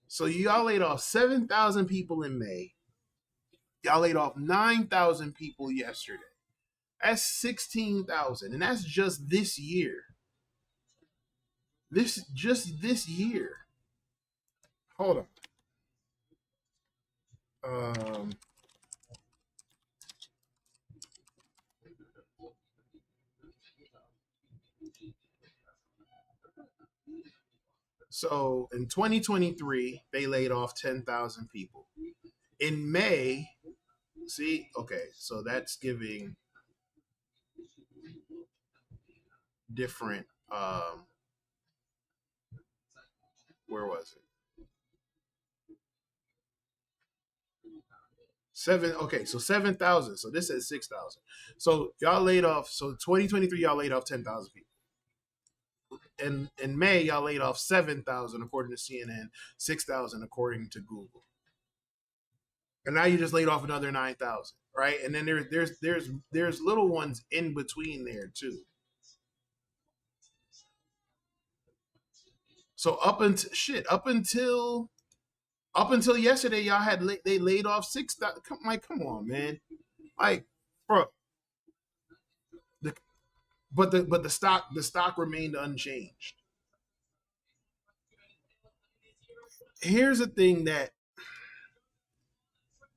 So y'all laid off 7,000 people in May. Y'all laid off 9,000 people yesterday. That's 16,000, and that's just this year. This year. Hold on. So in 2023, they laid off 10,000 people. In May, see, okay, so that's giving different. Where was it? Seven. Okay, so 7,000. So this is 6,000. So y'all laid off. So 2023, y'all laid off 10,000 people. In May, y'all laid off 7,000 according to CNN, 6,000 according to Google, and now you just laid off another 9,000, right? And then there's little ones in between there too. So up until yesterday, y'all they laid off 6,000. Come on, man, like, bro. The, but the stock remained unchanged. Here's the thing that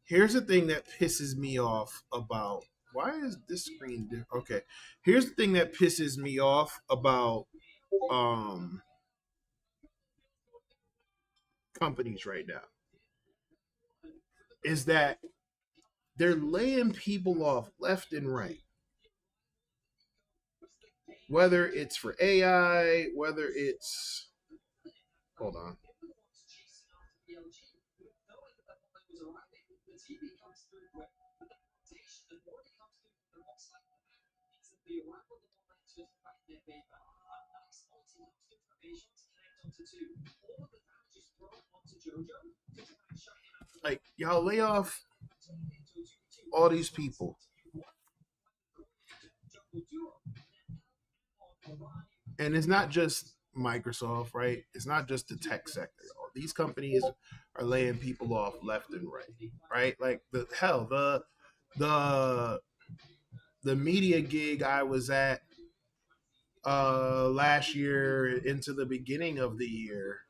here's the thing that pisses me off about why is this screen okay. Here's the thing that pisses me off about um companies right now is that they're laying people off left and right, whether it's for AI, whether it's hold on. Like y'all lay off all these people, and it's not just Microsoft, right? It's not just the tech sector. These companies are laying people off left and right, right? Like the the media gig I was at last year into the beginning of the year.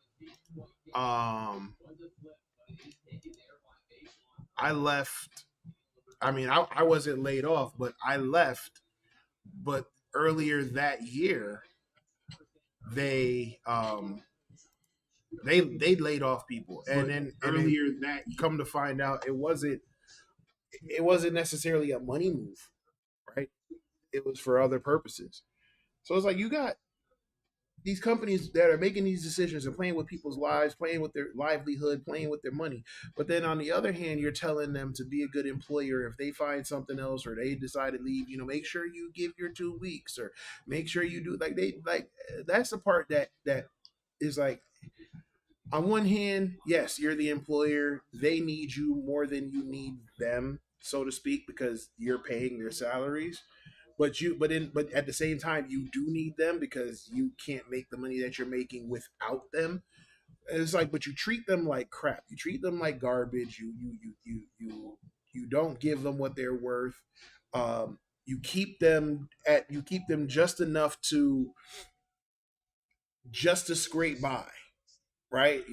Um, I left. I mean, I wasn't laid off, but I left. But earlier that year, they They laid off people, and But then earlier that come to find out it wasn't necessarily a money move, right? It was for other purposes. So it's like you got these companies that are making these decisions and playing with people's lives, playing with their livelihood, playing with their money. But then on the other hand, you're telling them to be a good employer. If they find something else or they decide to leave, make sure you give your 2 weeks or make sure you do like that's the part that is like on one hand, yes, you're the employer. They need you more than you need them, so to speak, because you're paying their salaries. But at the same time, you do need them because you can't make the money that you're making without them. And it's like, but you treat them like crap. You treat them like garbage. You don't give them what they're worth. You keep them just enough to scrape by, right?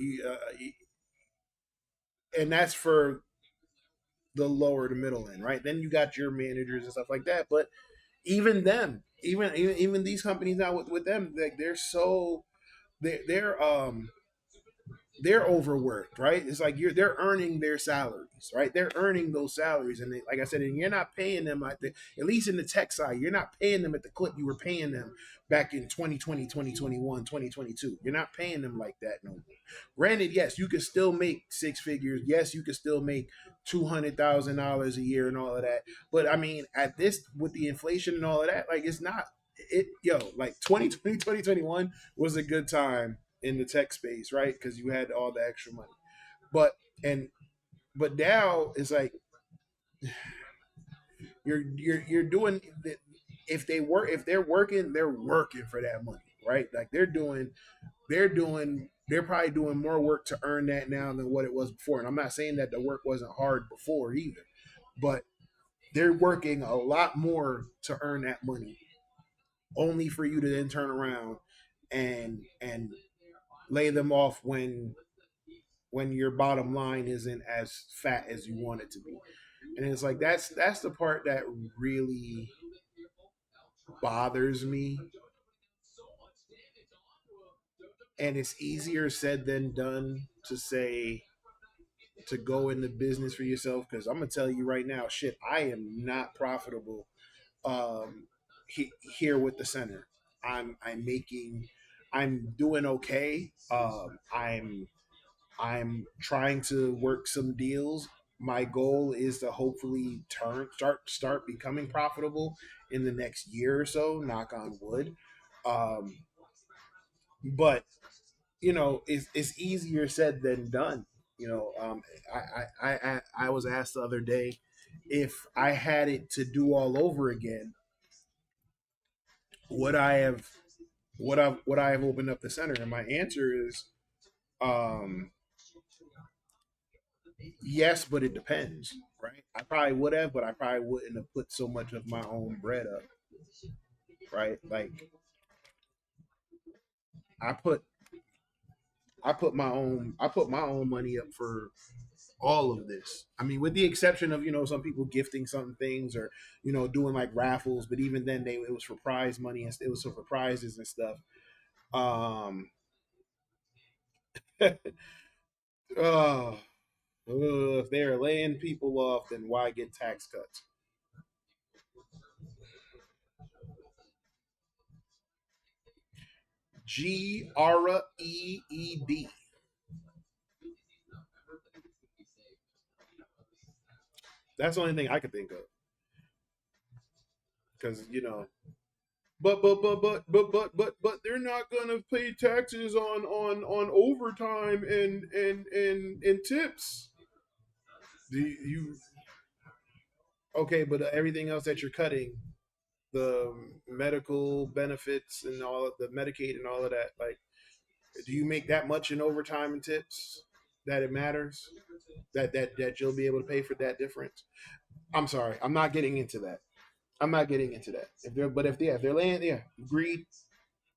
And that's for the lower to middle end, right? Then you got your managers and stuff like that. But even them, even these companies now with them, like they're they're overworked, right? It's like they're earning their salaries, right? They're earning those salaries, and like I said, and you're not paying them at least in the tech side, you're not paying them at the clip you were paying them back in 2020, 2021, 2022. You're not paying them like that no more. Granted, yes, you can still make six figures. Yes, you can still make $200,000 a year and all of that. But I mean, at this with the inflation and all of that, like it's not like 2020, 2021 was a good time in the tech space, right? Because you had all the extra money. But and but now it's like you're doing they're working for that money, right? Like they're probably doing more work to earn that now than what it was before. And I'm not saying that the work wasn't hard before either, but they're working a lot more to earn that money, only for you to then turn around and lay them off when your bottom line isn't as fat as you want it to be. And it's like that's the part that really bothers me. And it's easier said than done to say to go into business for yourself, because I'm gonna tell you right now, shit, I am not profitable um here with the center. I'm doing okay. I'm trying to work some deals. My goal is to hopefully start becoming profitable in the next year or so. Knock on wood. Um, but it's easier said than done. I was asked the other day if I had it to do all over again, would I have would I have opened up the center? And my answer is um, yes, but it depends, right? I probably would have, but I probably wouldn't have put so much of my own bread up, right? Like I put I put my own money up for all of this. I mean, with the exception of some people gifting some things or doing like raffles, but even then it was for prize money and it was for prizes and stuff. Um, oh, if they're laying people off, then why get tax cuts? GREED. That's the only thing I could think of because but they're not gonna pay taxes on overtime and tips. Do you okay? But everything else that you're cutting, the medical benefits and all of the Medicaid and all of that, like, do you make that much in overtime and tips that it matters? That you'll be able to pay for that difference? I'm sorry, I'm not getting into that. I'm not getting into that. If they're laying, yeah, greed,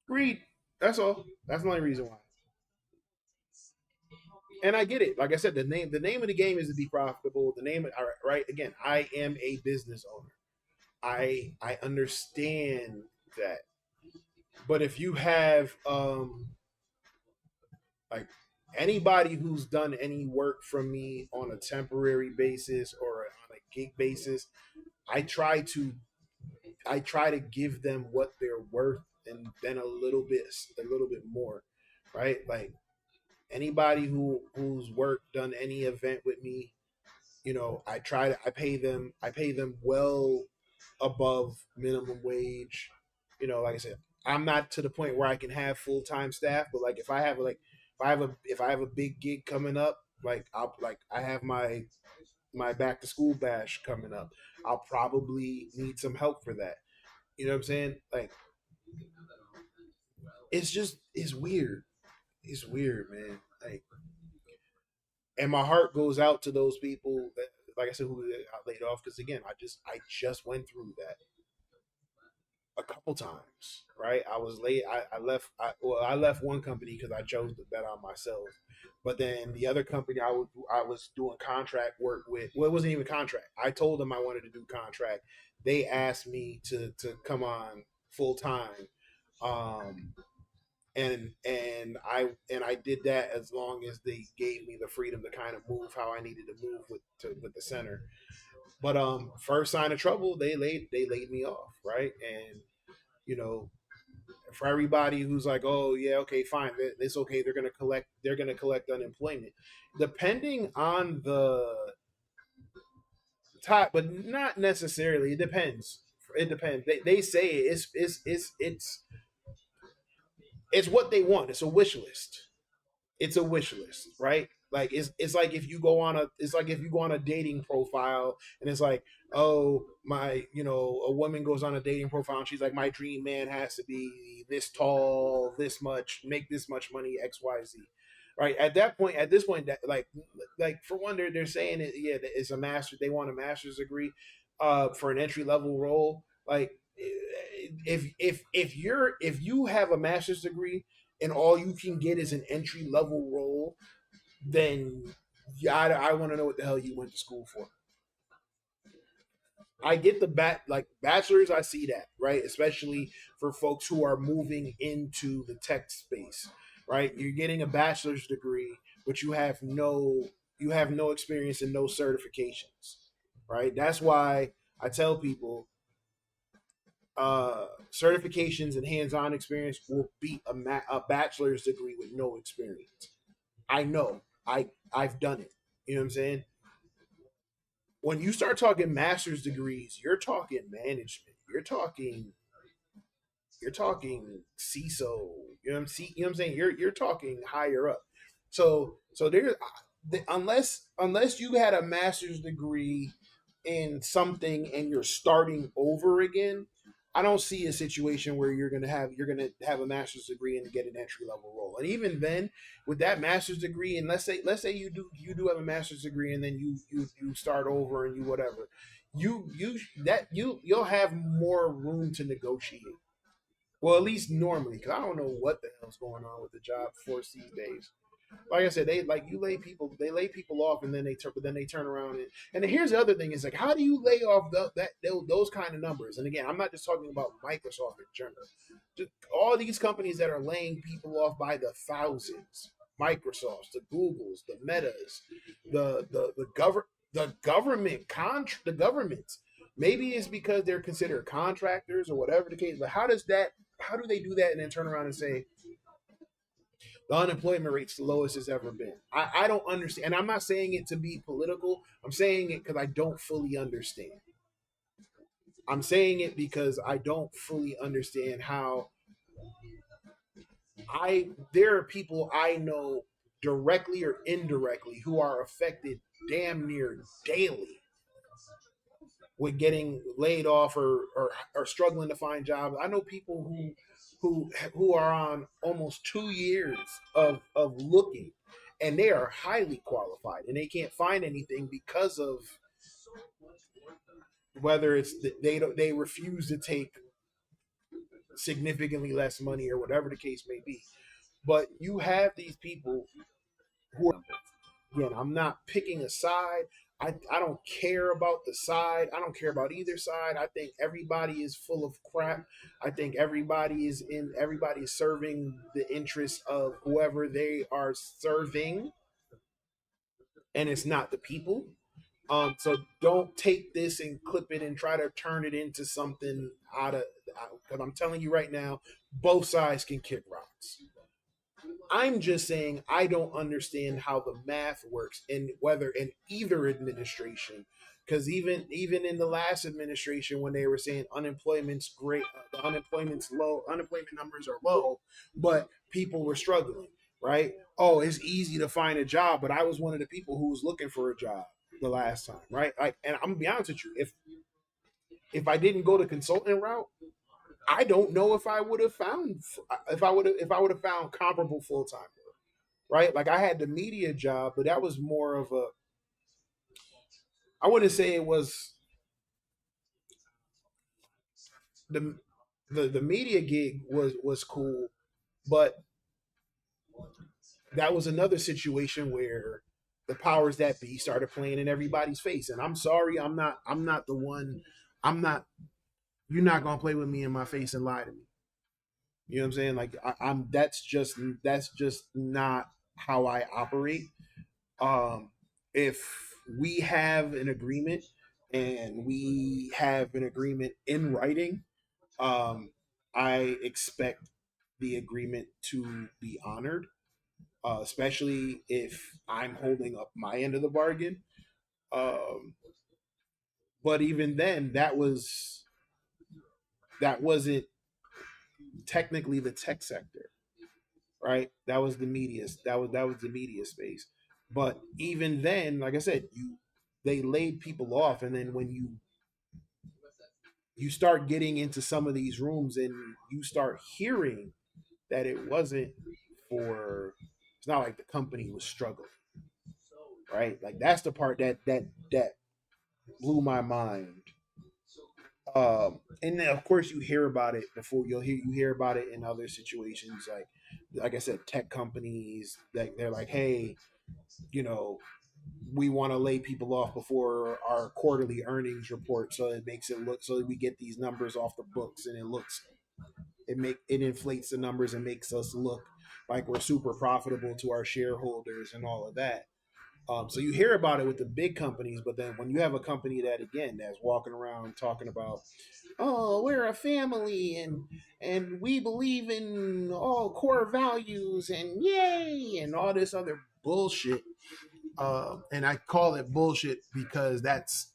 greed. That's all. That's the only reason why. And I get it. Like I said, the name of the game is to be profitable. All right, right. Again, I am a business owner. I understand that. But if you have like Anybody who's done any work for me on a temporary basis or on a gig basis, I try to I try to give them what they're worth and then a little bit more, right? Like anybody who's worked done any event with me, I pay them well above minimum wage. Like I said, I'm not to the point where I can have full time staff, but like if I have a big gig coming up, I have my back to school bash coming up. I'll probably need some help for that. You know what I'm saying? Like it's weird. It's weird, man. Like, and my heart goes out to those people that, like I said, who got laid off because again, I just went through that a couple times. Right? I was late. I left one company because I chose to bet on myself. But then the other company I was doing contract work with. Well, it wasn't even contract. I told them I wanted to do contract. They asked me to come on full time. Um, and I did that as long as they gave me the freedom to kind of move how I needed to move with the center. But first sign of trouble, they laid me off, right? And you know, for everybody who's like, oh yeah, okay, fine, it's okay, they're gonna collect unemployment, depending on the type, but not necessarily. It depends. It depends. They say it's what they want. It's a wish list. It's a wish list, right? Like it's like if you go on a it's like if you go on a dating profile and it's like, oh my, a woman goes on a dating profile and she's like, my dream man has to be this tall, this much, make this much money, XYZ. Right at this point, that like for one, they're saying it. Yeah, it's a master. They want a master's degree, for an entry level role. Like if you have a master's degree and all you can get is an entry level role, then yeah, I want to know what the hell you went to school for. I get the like bachelors, I see that, right? Especially for folks who are moving into the tech space, right? You're getting a bachelor's degree, but you have no experience and no certifications, right? That's why I tell people certifications and hands-on experience will beat a bachelor's degree with no experience. I know. I've done it. You know what I'm saying? When you start talking master's degrees, you're talking management. You're talking CISO. You know what I'm saying? You're talking higher up. So there, unless you had a master's degree in something and you're starting over again, I don't see a situation where you're gonna have a master's degree and get an entry level role. And even then, with that master's degree, and let's say you do have a master's degree, and then you start over and you whatever, you'll have more room to negotiate. Well, at least normally, because I don't know what the hell's going on with the job force these days. Like I said, they lay people off, and then they turn around and then here's the other thing: is like, how do you lay off those kind of numbers? And again, I'm not just talking about Microsoft in general. Just all these companies that are laying people off by the thousands, Microsofts, the Googles, the Metas, the government. Maybe it's because they're considered contractors or whatever the case. But how do they do that and then turn around and say the unemployment rate's the lowest it's ever been? I don't understand. And I'm not saying it to be political. I'm saying it because I don't fully understand. I'm saying it because I don't fully understand how there are people I know directly or indirectly who are affected damn near daily with getting laid off or struggling to find jobs. I know people who are on almost 2 years of looking, and they are highly qualified, and they can't find anything because of whether it's they refuse to take significantly less money or whatever the case may be. But you have these people who are, again, I'm not picking a side. I don't care about the side. I don't care about either side. I think everybody is full of crap. I think everybody is serving the interests of whoever they are serving, and it's not the people. So don't take this and clip it and try to turn it into something out of, because I'm telling you right now, both sides can kick rocks. I'm just saying I don't understand how the math works in whether in either administration, because even in the last administration when they were saying unemployment's great, the unemployment's low, unemployment numbers are low, but people were struggling, right? Oh, it's easy to find a job, but I was one of the people who was looking for a job the last time, right? Like, and I'm gonna be honest with you, if I didn't go the consultant route, I don't know if I would have found if I would have found comparable full time work, right? Like I had the media job, but that was more of a, I wouldn't say it was the the media gig was cool, but that was another situation where the powers that be started playing in everybody's face. And I'm sorry, I'm not the one. I'm not. You're not gonna play with me in my face and lie to me. You know what I'm saying? Like I'm. That's just not how I operate. Um, if we have an agreement and we have an agreement in writing, um, I expect the agreement to be honored, especially if I'm holding up my end of the bargain. Um, but even then, that wasn't technically the tech sector, right? That was the media. That was the media space. But even then, like I said, they laid people off, and then when you start getting into some of these rooms and you start hearing that it wasn't for, it's not like the company was struggling, right? Like that's the part that blew my mind. And then of course you hear about it before, you hear about it in other situations, like I said, tech companies that they're like, hey, you know, we want to lay people off before our quarterly earnings report, so it makes it look, so we get these numbers off the books, and it inflates the numbers and makes us look like we're super profitable to our shareholders and all of that. So you hear about it with the big companies, but then when you have a company that again that's walking around talking about, oh, we're a family and we believe in all core values and yay and all this other bullshit, and I call it bullshit because that's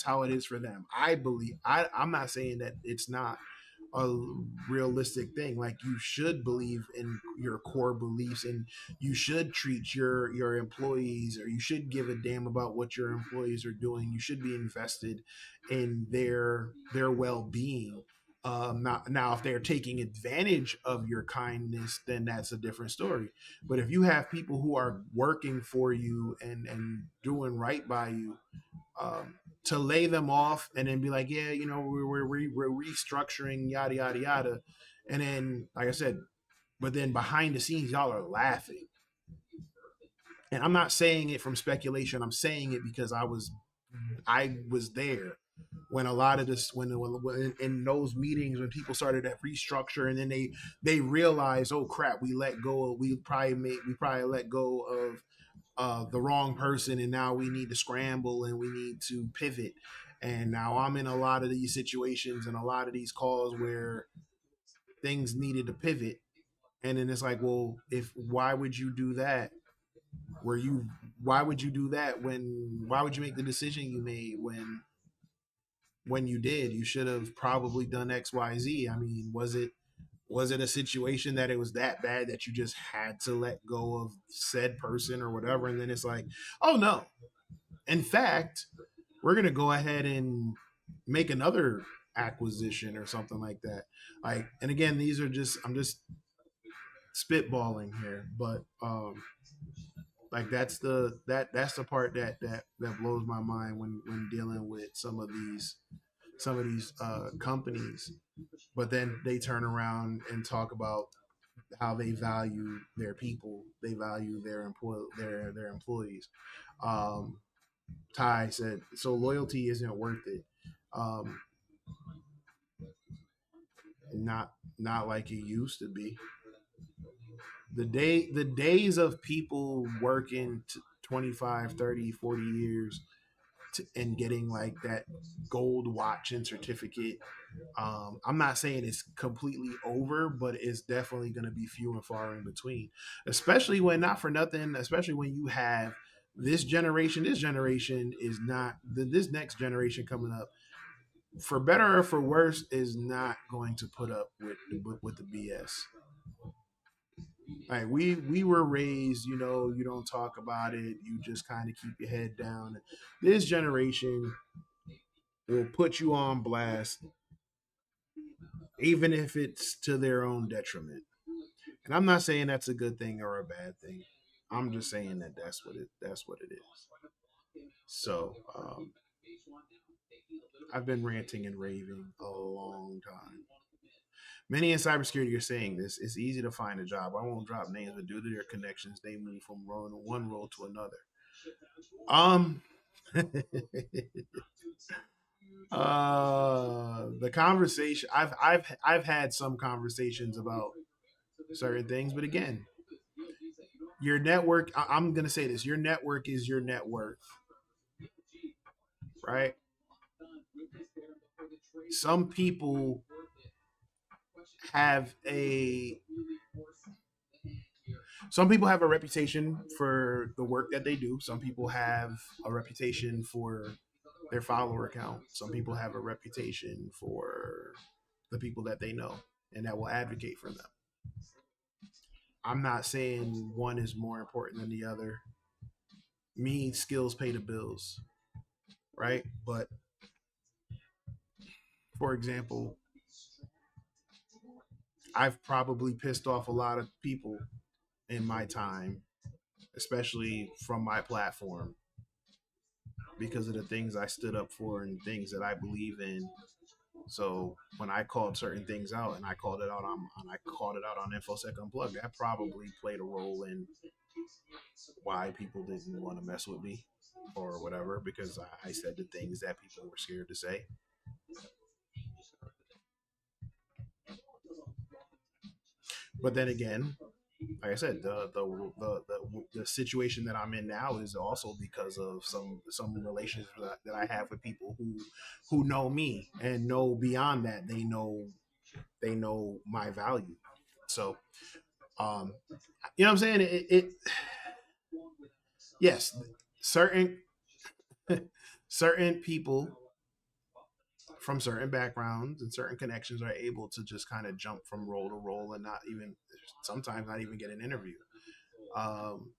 how it is for them. I'm not saying that it's not a realistic thing. Like you should believe in your core beliefs, and you should treat your employees, or you should give a damn about what your employees are doing. You should be invested in their well being. Not, now, if they're taking advantage of your kindness, then that's a different story. But if you have people who are working for you and doing right by you, to lay them off and then be like, yeah, you know, we're restructuring, yada yada yada, and then like I said, but then behind the scenes y'all are laughing. And I'm not saying it from speculation. I'm saying it because I was there when a lot of this, when in those meetings when people started to restructure, and then they realized, oh crap, we probably let go of the wrong person, and now we need to scramble and we need to pivot. And now I'm in a lot of these situations and a lot of these calls where things needed to pivot, and then it's like, well, if why would you do that? Were you Why would you do that when why would you make the decision you made when you did? You should have probably done XYZ. I mean, was it a situation that it was that bad that you just had to let go of said person or whatever? And then it's like, oh no, in fact, we're gonna go ahead and make another acquisition or something like that. Like, and again, these are just, I'm just spitballing here, but like that's the part that blows my mind when dealing with some of these companies. But then they turn around and talk about how they value their people, they value their employees. Um, Ty said, so loyalty isn't worth it. Um, not not like it used to be. The days of people working 25, 30, 40 years and getting like that gold watch and certificate. I'm not saying it's completely over, but it's definitely going to be few and far in between. Especially when, not for nothing, especially when you have this generation. This generation is not this next generation coming up, for better or for worse, is not going to put up with the BS. Like we were raised, you don't talk about it. You just kind of keep your head down. This generation will put you on blast, even if it's to their own detriment. And I'm not saying that's a good thing or a bad thing. I'm just saying that that's what it is. So I've been ranting and raving a long time. Many in cybersecurity are saying this. It's easy to find a job. I won't drop names, but due to their connections, they move from one role to another. Um, the conversation I've had some conversations about certain things, but again, your network. I'm gonna say this: your network is your net worth, right? Some people have a some people have a reputation for the work that they do. Some people have a reputation for their follower count. Some people have a reputation for the people that they know and that will advocate for them. I'm not saying one is more important than the other. Me, skills pay the bills, right? But for example, I've probably pissed off a lot of people in my time, especially from my platform, because of the things I stood up for and things that I believe in. So when I called certain things out and I called it out on InfoSec Unplugged, that probably played a role in why people didn't want to mess with me or whatever, because I said the things that people were scared to say. But then again, like I said, the situation that I'm in now is also because of some relationships that I have with people who know me and know beyond that. They know my value. So, um, you know what I'm saying? It yes, certain certain people from certain backgrounds and certain connections are able to just kind of jump from role to role and not even sometimes not even get an interview. Um,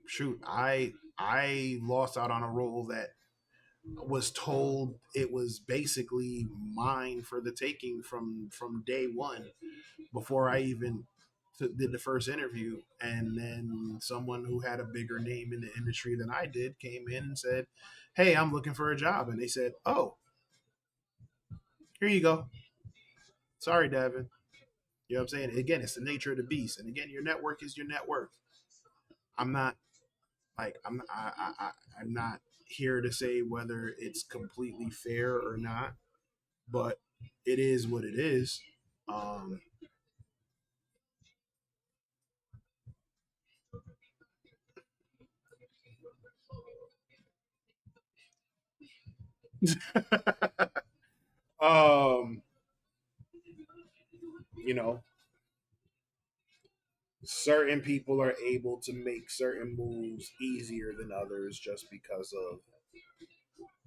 shoot, I lost out on a role that was told it was basically mine for the taking from day one before I even did the first interview. And then someone who had a bigger name in the industry than I did came in and said, "Hey, I'm looking for a job," and they said, "Oh, here you go. Sorry, Devin." You know what I'm saying? Again, it's the nature of the beast. And again, your network is your net worth. I'm not like I'm not here to say whether it's completely fair or not, but it is what it is. Um, um, you know, certain people are able to make certain moves easier than others just because of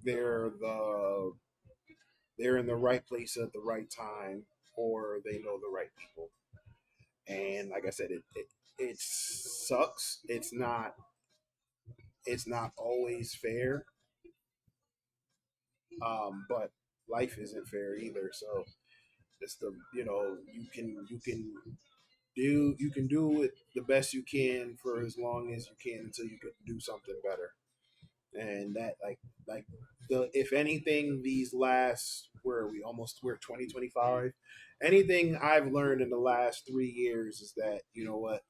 they're the they're in the right place at the right time, or they know the right people. And like I said, it sucks. It's not always fair, but life isn't fair either. So it's the you can do it the best you can for as long as you can until you can do something better. And that like the if anything, these last where are we almost we're 2025. Anything I've learned in the last 3 years is that you know what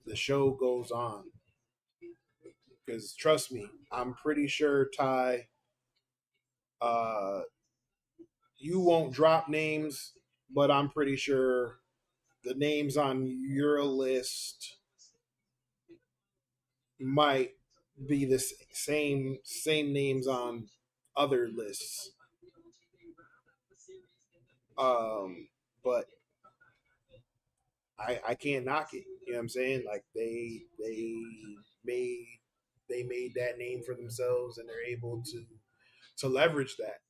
the show goes on. Because trust me, I'm pretty sure Ty, uh, you won't drop names, but I'm pretty sure the names on your list might be the same names on other lists. Um, but I can't knock it. You know what I'm saying? Like made they made that name for themselves, and they're able to leverage that.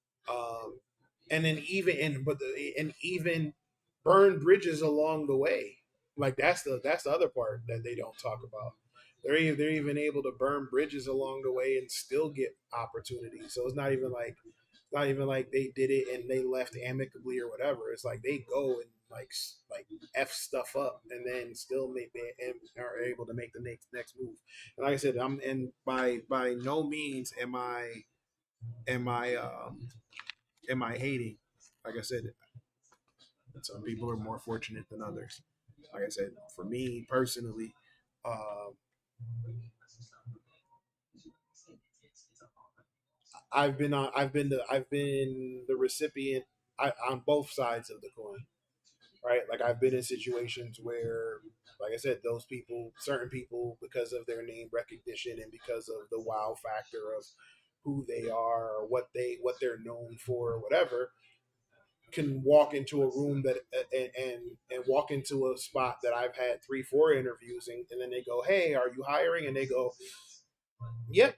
And then even burn bridges along the way. Like that's the other part that they don't talk about. They're even able to burn bridges along the way and still get opportunities. So it's not even like they did it and they left amicably or whatever. It's like they go and like f stuff up and then still make and are able to make the next move. And like I said, I'm and by no means am I am I hating. Like I said, some people are more fortunate than others. Like I said, for me personally, um, I've been the recipient on both sides of the coin, right? Like I've been in situations where, like I said, those people, certain people, because of their name recognition and because of the wow factor of who they are or what they're known for or whatever, can walk into a room that and walk into a spot that I've had 3 4 interviews and then they go, hey, are you hiring? And they go, yep,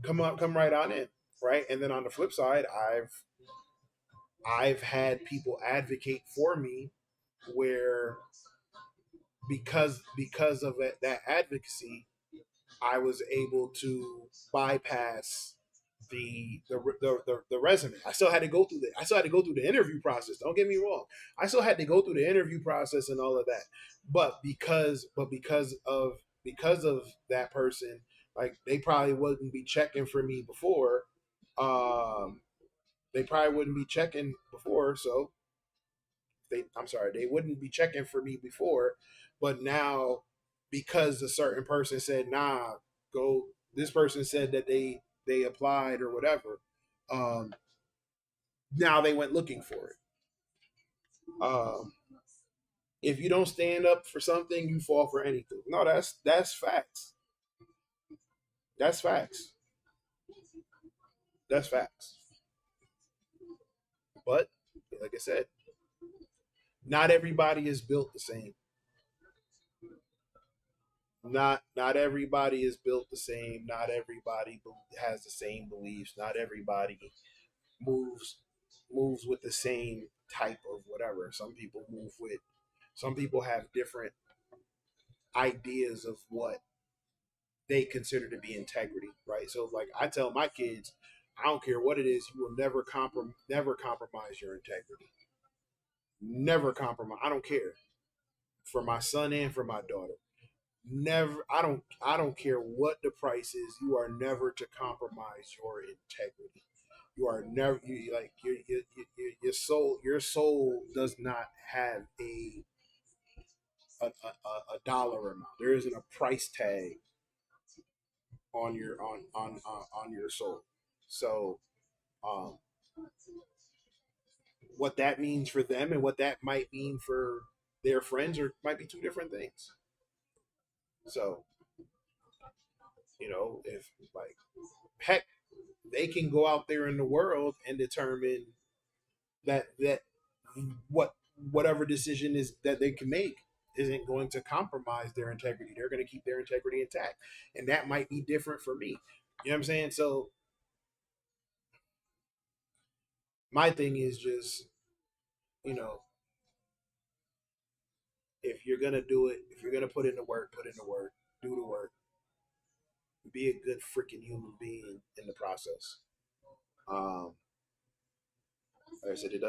come right on in, right? And then on the flip side, I've had people advocate for me where because of that advocacy, I was able to bypass the resume. I still had to go through the interview process. Don't get me wrong. I still had to go through the interview process and all of that. But because of that person, like they probably wouldn't be checking for me before. Um, they probably wouldn't be checking before, so I'm sorry, they wouldn't be checking for me before, but now because a certain person said, nah, go this person said that they applied or whatever, um, now they went looking for it. Um, if you don't stand up for something, you fall for anything. No, that's facts. That's facts. That's facts. But like I said, not everybody is built the same. Not everybody is built the same. Not everybody has the same beliefs. Not everybody moves moves with the same type of whatever. Some people have different ideas of what they consider to be integrity, right? So like I tell my kids, I don't care what it is, you will never compromise your integrity. Never compromise. I don't care. For my son and for my daughter. Never I don't care what the price is, you are never to compromise your integrity. You are never like your soul does not have a dollar amount. There isn't a price tag on your soul. So um, what that means for them and what that might mean for their friends or might be two different things. So if like heck, they can go out there in the world and determine that what whatever decision is that they can make isn't going to compromise their integrity. They're going to keep their integrity intact, and that might be different for me. You know what I'm saying? So my thing is just you know if you're gonna do it, if you're gonna put in the work, do the work, be a good freaking human being in the process. Um, like I said, it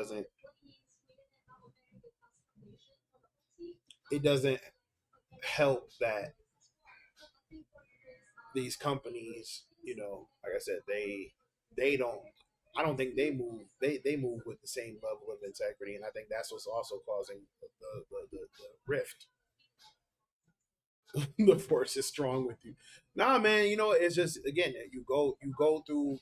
doesn't help that these companies, like I said, they don't. I don't think they move. They move with the same level of integrity, and I think that's what's also causing the rift. The force is strong with you. Nah, man, it's just, again, you go through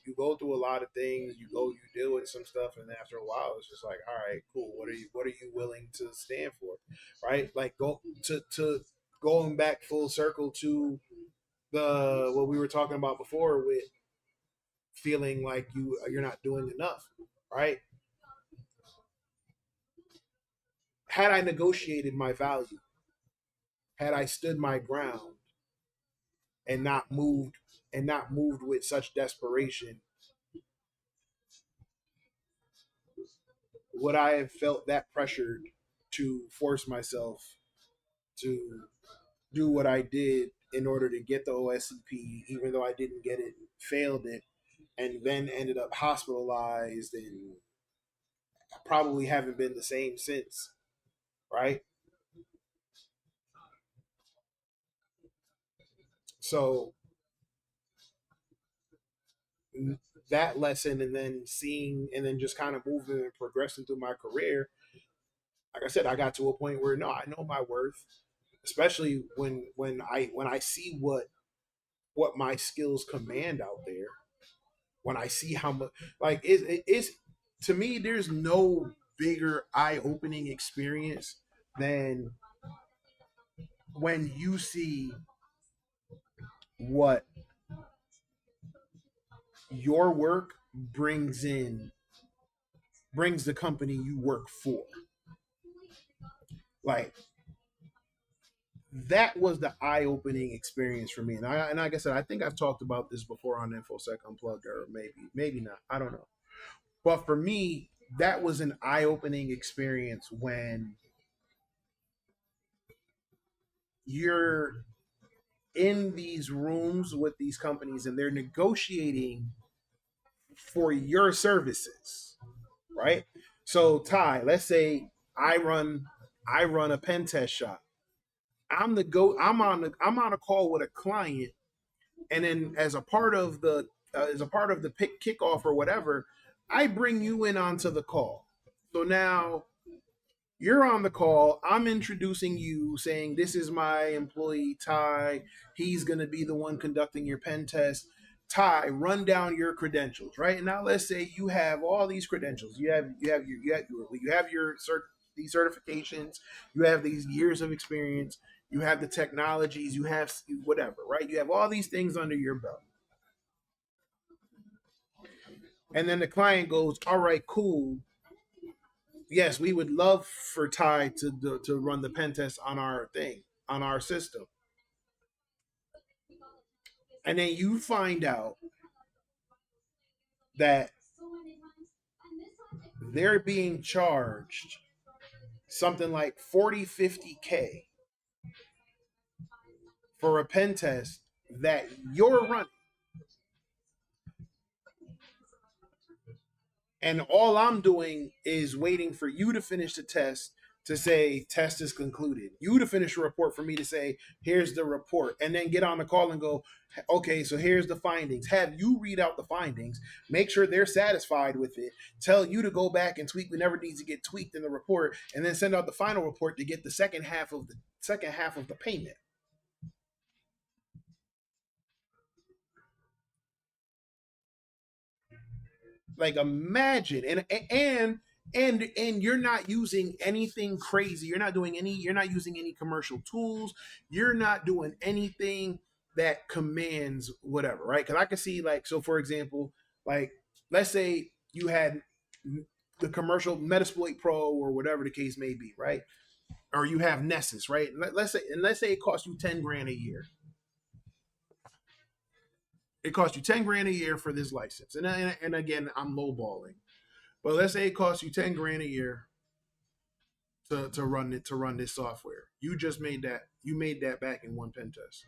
a lot of things. You deal with some stuff, and after a while, it's just like, all right, cool. What are you willing to stand for, right? Like, go to going back full circle to the what we were talking about before with feeling like you're not doing enough, right? Had I negotiated my value, had I stood my ground and not moved with such desperation, would I have felt that pressured to force myself to do what I did in order to get the OSCP, even though I didn't get it, failed it, and then ended up hospitalized and probably haven't been the same since, right? So that lesson, and then seeing, and then just kind of moving and progressing through my career, like I said, I got to a point where, no, I know my worth, especially when I see what my skills command out there. When I see how much, like, it's to me, there's no bigger eye opening experience than when you see what your work brings the company you work for. Like, that was the eye opening experience for me. And like I said, I think I've talked about this before on InfoSec Unplugged, or maybe not. I don't know. But for me, that was an eye opening experience when you're in these rooms with these companies and they're negotiating for your services, right? So Ty, let's say I run a pen test shop. I'm on a call with a client, and then as a part of the pick kickoff or whatever, I bring you in onto the call. So now you're on the call. I'm introducing you, saying, "This is my employee, Ty. He's going to be the one conducting your pen test. Ty, run down your credentials, right?" And now let's say you have all these credentials. You have these certifications. You have these years of experience. You have the technologies. You have whatever, right? You have all these things under your belt. And then the client goes, "All right, cool. Yes, we would love for Ty to run the pen test on our thing, on our system." And then you find out that they're being charged something like 40, 50K for a pen test that you're running. And all I'm doing is waiting for you to finish the test to say test is concluded. You to finish a report for me to say here's the report, and then get on the call and go, okay, so here's the findings. Have you read out the findings, make sure they're satisfied with it, tell you to go back and tweak whatever needs to get tweaked in the report, and then send out the final report to get the second half of the payment. Like, imagine, and you're not using anything crazy. You're not using any commercial tools. You're not doing anything that commands whatever, right? Because I can see, like, so for example, like, let's say you had the commercial Metasploit Pro or whatever the case may be, right? Or you have Nessus, right? Let's say it costs you 10 grand a year. It costs you 10 grand a year for this license. And again, I'm lowballing. But let's say it costs you 10 grand a year to run this software. You made that back in one pen test.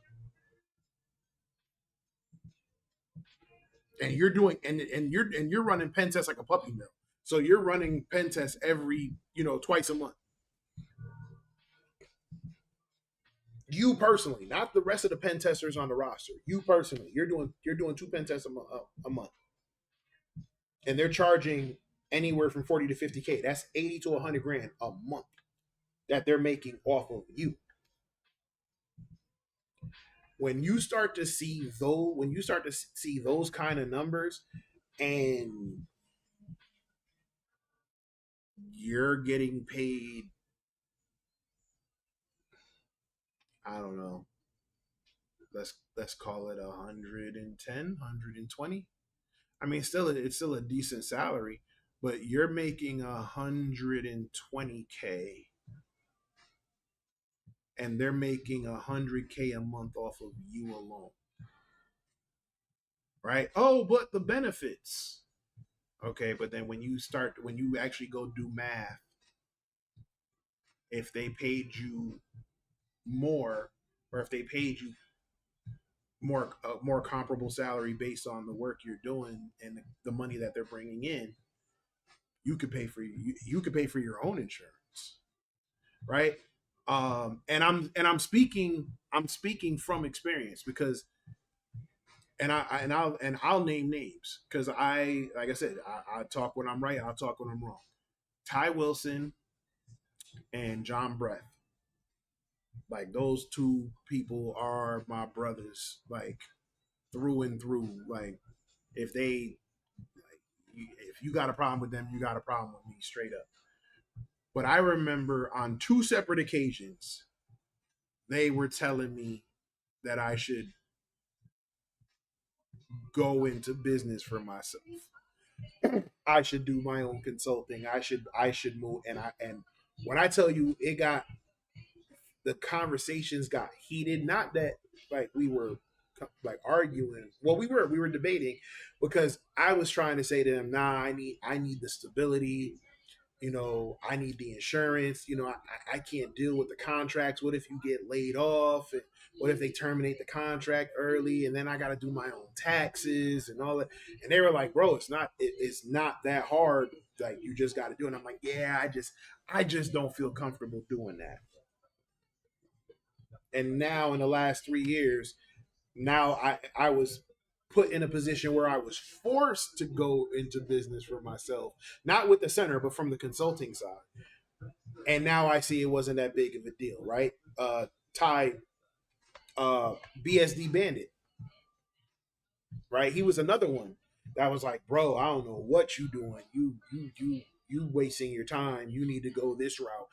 And you're running pen tests like a puppy mill. So you're running pen tests every, twice a month. You personally, not the rest of the pen testers on the roster. You personally, you're doing two pen tests a month. And they're charging anywhere from 40 to 50K. That's 80 to 100 grand a month that they're making off of you. when you start to see those kind of numbers, and you're getting paid, I don't know, let's call it 110, 120. I mean, it's still a decent salary, but you're making 120K, and they're making 100K a month off of you alone, right? Oh, but the benefits. Okay, but then when you actually go do math, if they paid you more, or if they paid you more comparable salary based on the work you're doing and the money that they're bringing in, you could pay for your own insurance, right? I'm speaking from experience, because I'll name names, because like I said, I talk when I'm right, I'll talk when I'm wrong. Ty Wilson and John Breath, like those two people are my brothers, like through and through. Like if they if you got a problem with them, you got a problem with me, straight up. But I remember on two separate occasions, they were telling me that I should go into business for myself. I should do my own consulting. I should move. And when I tell you, it got the conversations got heated. Not that like we were like arguing. Well, we were debating, because I was trying to say to them, nah, I need the stability. I need the insurance. I can't deal with the contracts. What if you get laid off? And what if they terminate the contract early? And then I got to do my own taxes and all that. And they were like, bro, it's not that hard. Like, you just got to do it. And I'm like, yeah, I just don't feel comfortable doing that. And now in the last 3 years, now I was put in a position where I was forced to go into business for myself, not with the center, but from the consulting side. And now I see it wasn't that big of a deal, right? Ty, BSD Bandit, right? He was another one that was like, bro, I don't know what you doing. You wasting your time. You need to go this route.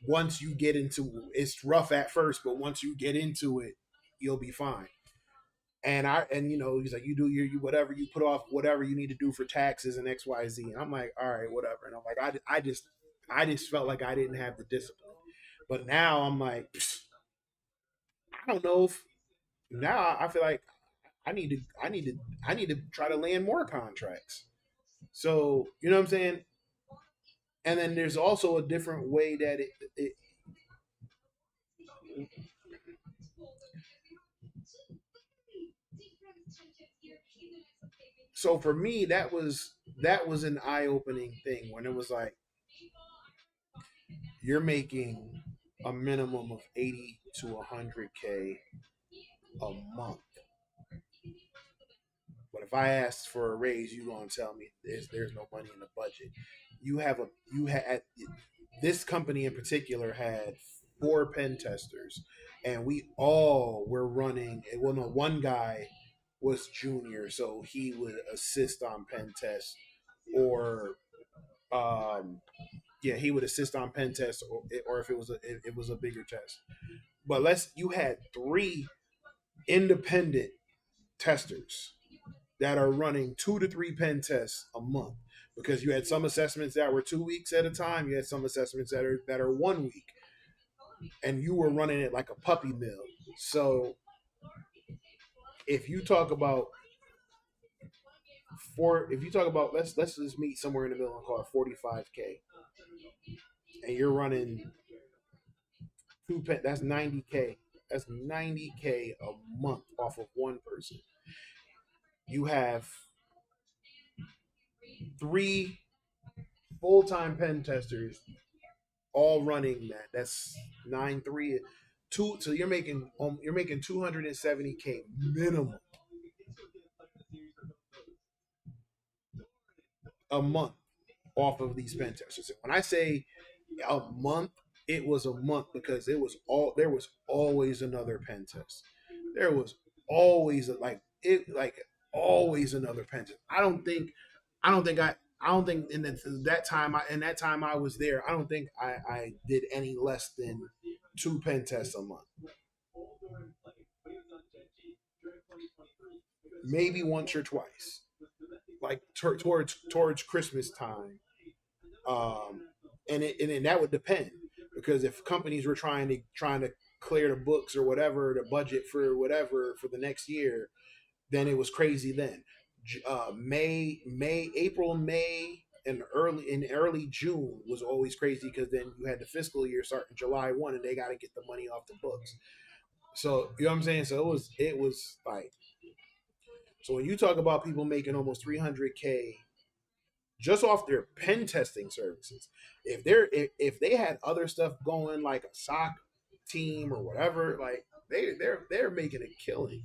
Once you get into it's rough at first, but once you get into it, you'll be fine. And he's like, you do you whatever, you put off whatever you need to do for taxes and XYZ. And I'm like, all right, whatever. And I'm like, I just felt like I didn't have the discipline. But now I'm like, I don't know if now I feel like I need to try to land more contracts. So you know what I'm saying. And then there's also a different way that it so for me that was an eye opening thing, when it was like, you're making a minimum of 80 to 100K a month. But if I ask for a raise, you gonna tell me there's no money in the budget. You had this company in particular had four pen testers, and we all were running. Well, no, one guy was junior, so he would assist on pen tests, or yeah, he would assist on pen tests, or if it was a bigger test. But you had three independent testers that are running 2 to 3 pen tests a month, because you had some assessments that were 2 weeks at a time. You had some assessments that are 1 week, and you were running it like a puppy mill. So if you talk about if you talk about let's just meet somewhere in the middle and call it 45K, and you're running two pen, that's 90K. That's 90K a month off of one person. You have three full-time pen testers all running that. That's 9 3 2. So you're making 270K minimum a month off of these pen testers. And when I say a month, it was a month, because there was always another pen test. there was always like always another pen test. I don't think I don't think in that time I was there, I don't think I did any less than two pen tests a month, maybe once or twice, like towards Christmas time. Um, and that would depend because if companies were trying to clear the books or whatever, the budget for whatever for the next year, then it was crazy. Then April, May, and early June was always crazy because then you had the fiscal year starting July 1, and they got to get the money off the books. So you know what I'm saying. So it was like, so when you talk about people making almost 300K just off their pen testing services. If they had other stuff going like a sock team or whatever, like they're making a killing.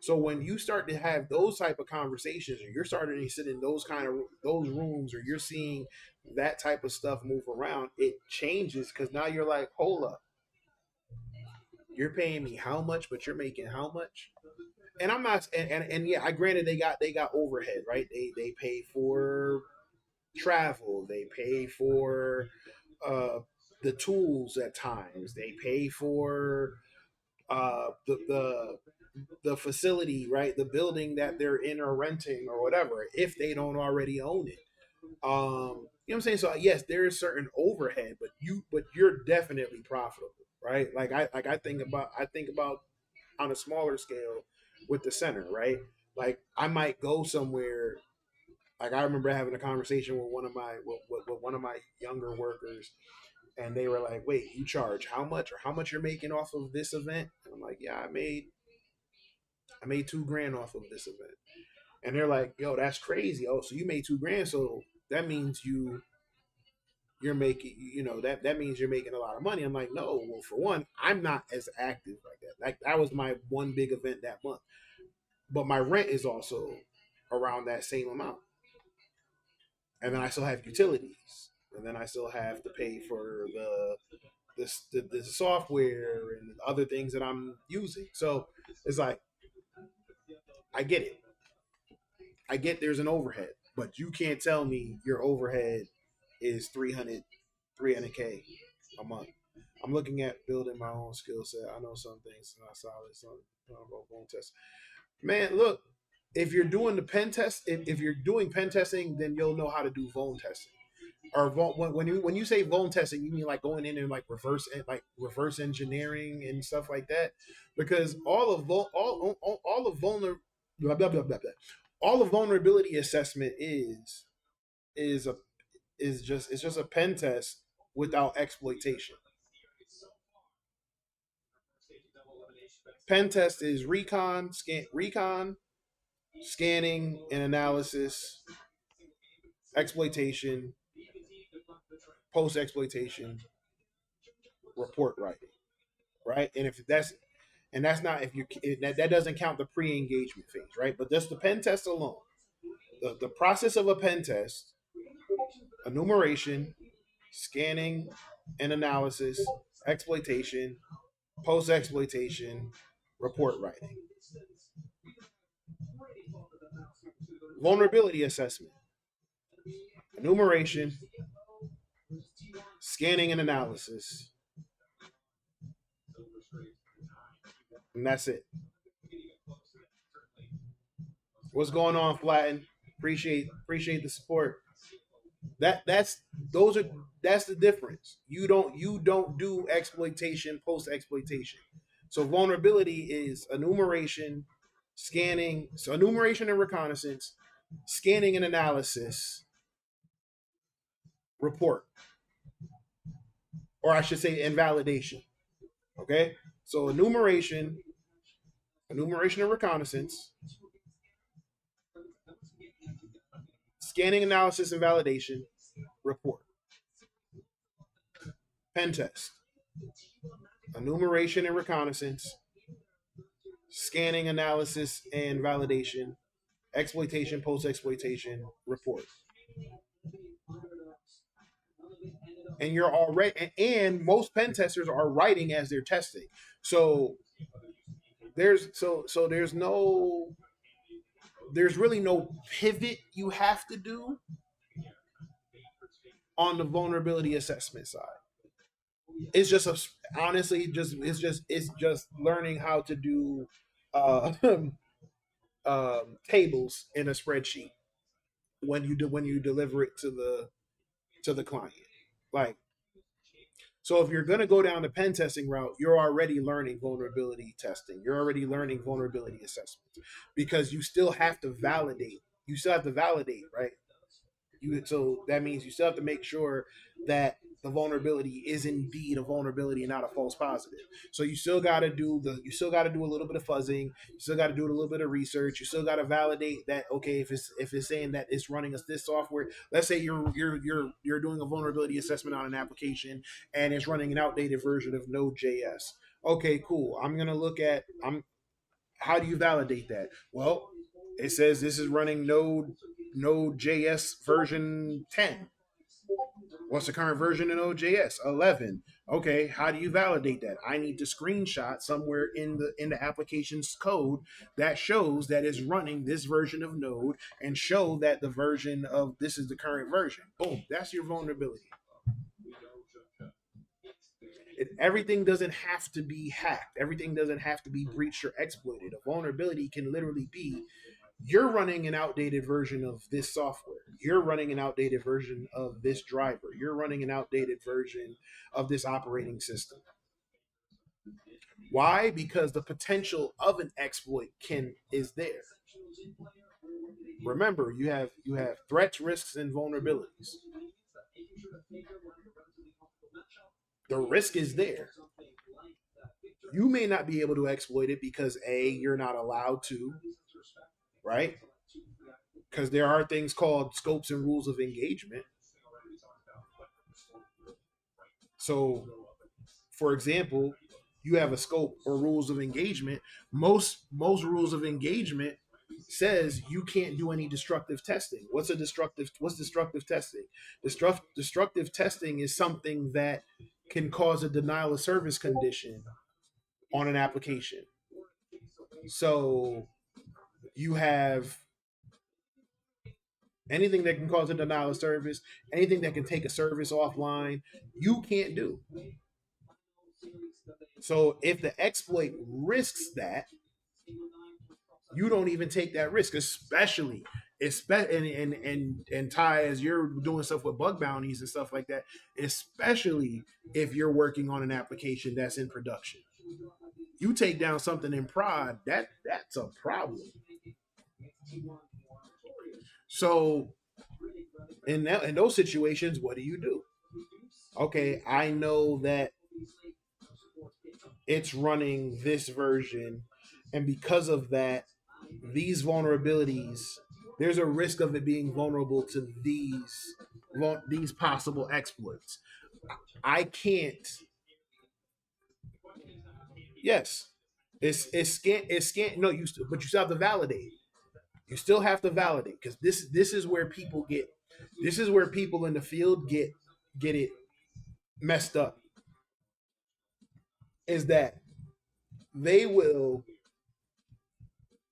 So when you start to have those type of conversations, or you're starting to sit in those rooms, or you're seeing that type of stuff move around, it changes because now you're like, hold up, you're paying me how much, but you're making how much? And I'm not, and yeah, I granted they got overhead, right? They pay for travel. They pay for uh, the tools at times. They pay for the facility, right? The building that they're in or renting or whatever, if they don't already own it. You know what I'm saying? So yes, there is certain overhead, but you're definitely profitable, right? I think about on a smaller scale with the center, right? Like I might go somewhere, like I remember having a conversation with one of my younger workers, and they were like, "Wait, you charge how much, or how much you're making off of this event?" And I'm like, "Yeah, I made 2 grand off of this event." And they're like, "Yo, that's crazy. Oh, so you made 2 grand? So that means you're making, that means you're making a lot of money." I'm like, "No, well, for one, I'm not as active like that. Like that was my one big event that month, but my rent is also around that same amount." And then I still have utilities, and then I still have to pay for the software and other things that I'm using. So it's like I get it. I get there's an overhead, but you can't tell me your overhead is 300K a month. I'm looking at building my own skill set. I know some things not solid, some won't test. Man, look, if you're doing the pen test, if you're doing pen testing, then you'll know how to do phone testing. Or when you say vuln testing, you mean like going in and like reverse engineering and stuff like that, because all of vulner blah, blah, blah, blah, blah. All of vulnerability assessment is a is just a pen test without exploitation. Pen test is recon, scanning and analysis, exploitation, post exploitation, report writing, right? And that's not if you that doesn't count the pre-engagement phase, right? But just the pen test alone, the process of a pen test: enumeration, scanning and analysis, exploitation, post exploitation, report writing, vulnerability assessment, enumeration, scanning and analysis, and that's it. What's going on, Flatten? Appreciate the support. That's those are that's the difference. You don't do exploitation post exploitation. So vulnerability is enumeration, scanning, so enumeration and reconnaissance, scanning and analysis, report, or I should say invalidation. Okay? So enumeration and reconnaissance, scanning analysis and validation, report. Pen test, enumeration and reconnaissance, scanning analysis and validation, exploitation, post exploitation, report. and you're already, and most pen testers are writing as they're testing. So there's really no pivot you have to do on the vulnerability assessment side. It's just a honestly just it's just learning how to do uh tables in a spreadsheet when you deliver it to the client. Like, so if you're going to go down the pen testing route, you're already learning vulnerability testing. You're already learning vulnerability assessment because you still have to validate. You still have to validate, right? So that means you still have to make sure that the vulnerability is indeed a vulnerability and not a false positive. So you still got to do a little bit of fuzzing. You still got to do a little bit of research. You still got to validate that, okay, if it's saying that it's running us this software. Let's say you're doing a vulnerability assessment on an application and it's running an outdated version of Node.js. Okay, cool. I'm gonna look at I'm how do you validate that? Well, it says this is running Node.js version 10. What's the current version of Node.js? 11. Okay, how do you validate that? I need to screenshot somewhere in the application's code that shows that it's running this version of Node and show that the version of this is the current version. Boom, that's your vulnerability. Everything doesn't have to be hacked. Everything doesn't have to be breached or exploited. A vulnerability can literally be you're running an outdated version of this software. You're running an outdated version of this driver. You're running an outdated version of this operating system. Why? Because the potential of an exploit can is there. Remember, you have threats, risks, and vulnerabilities. The risk is there. You may not be able to exploit it because A, you're not allowed to, right? Because there are things called scopes and rules of engagement. So, for example, you have a scope or rules of engagement. Most rules of engagement says you can't do any destructive testing. What's destructive testing? Destructive testing is something that can cause a denial of service condition on an application. So you have anything that can cause a denial of service, anything that can take a service offline, you can't do. So if the exploit risks that, you don't even take that risk, and Ty, as you're doing stuff with bug bounties and stuff like that, especially if you're working on an application that's in production. You take down something in prod, that's a problem. So in those situations, what do you do? Okay, I know that it's running this version, and because of that, these vulnerabilities, there's a risk of it being vulnerable to these possible exploits. I can't. Yes, it's scan. No, but you still have to validate. You still have to validate because this is where people get. This is where people in the field get it messed up. Is that they will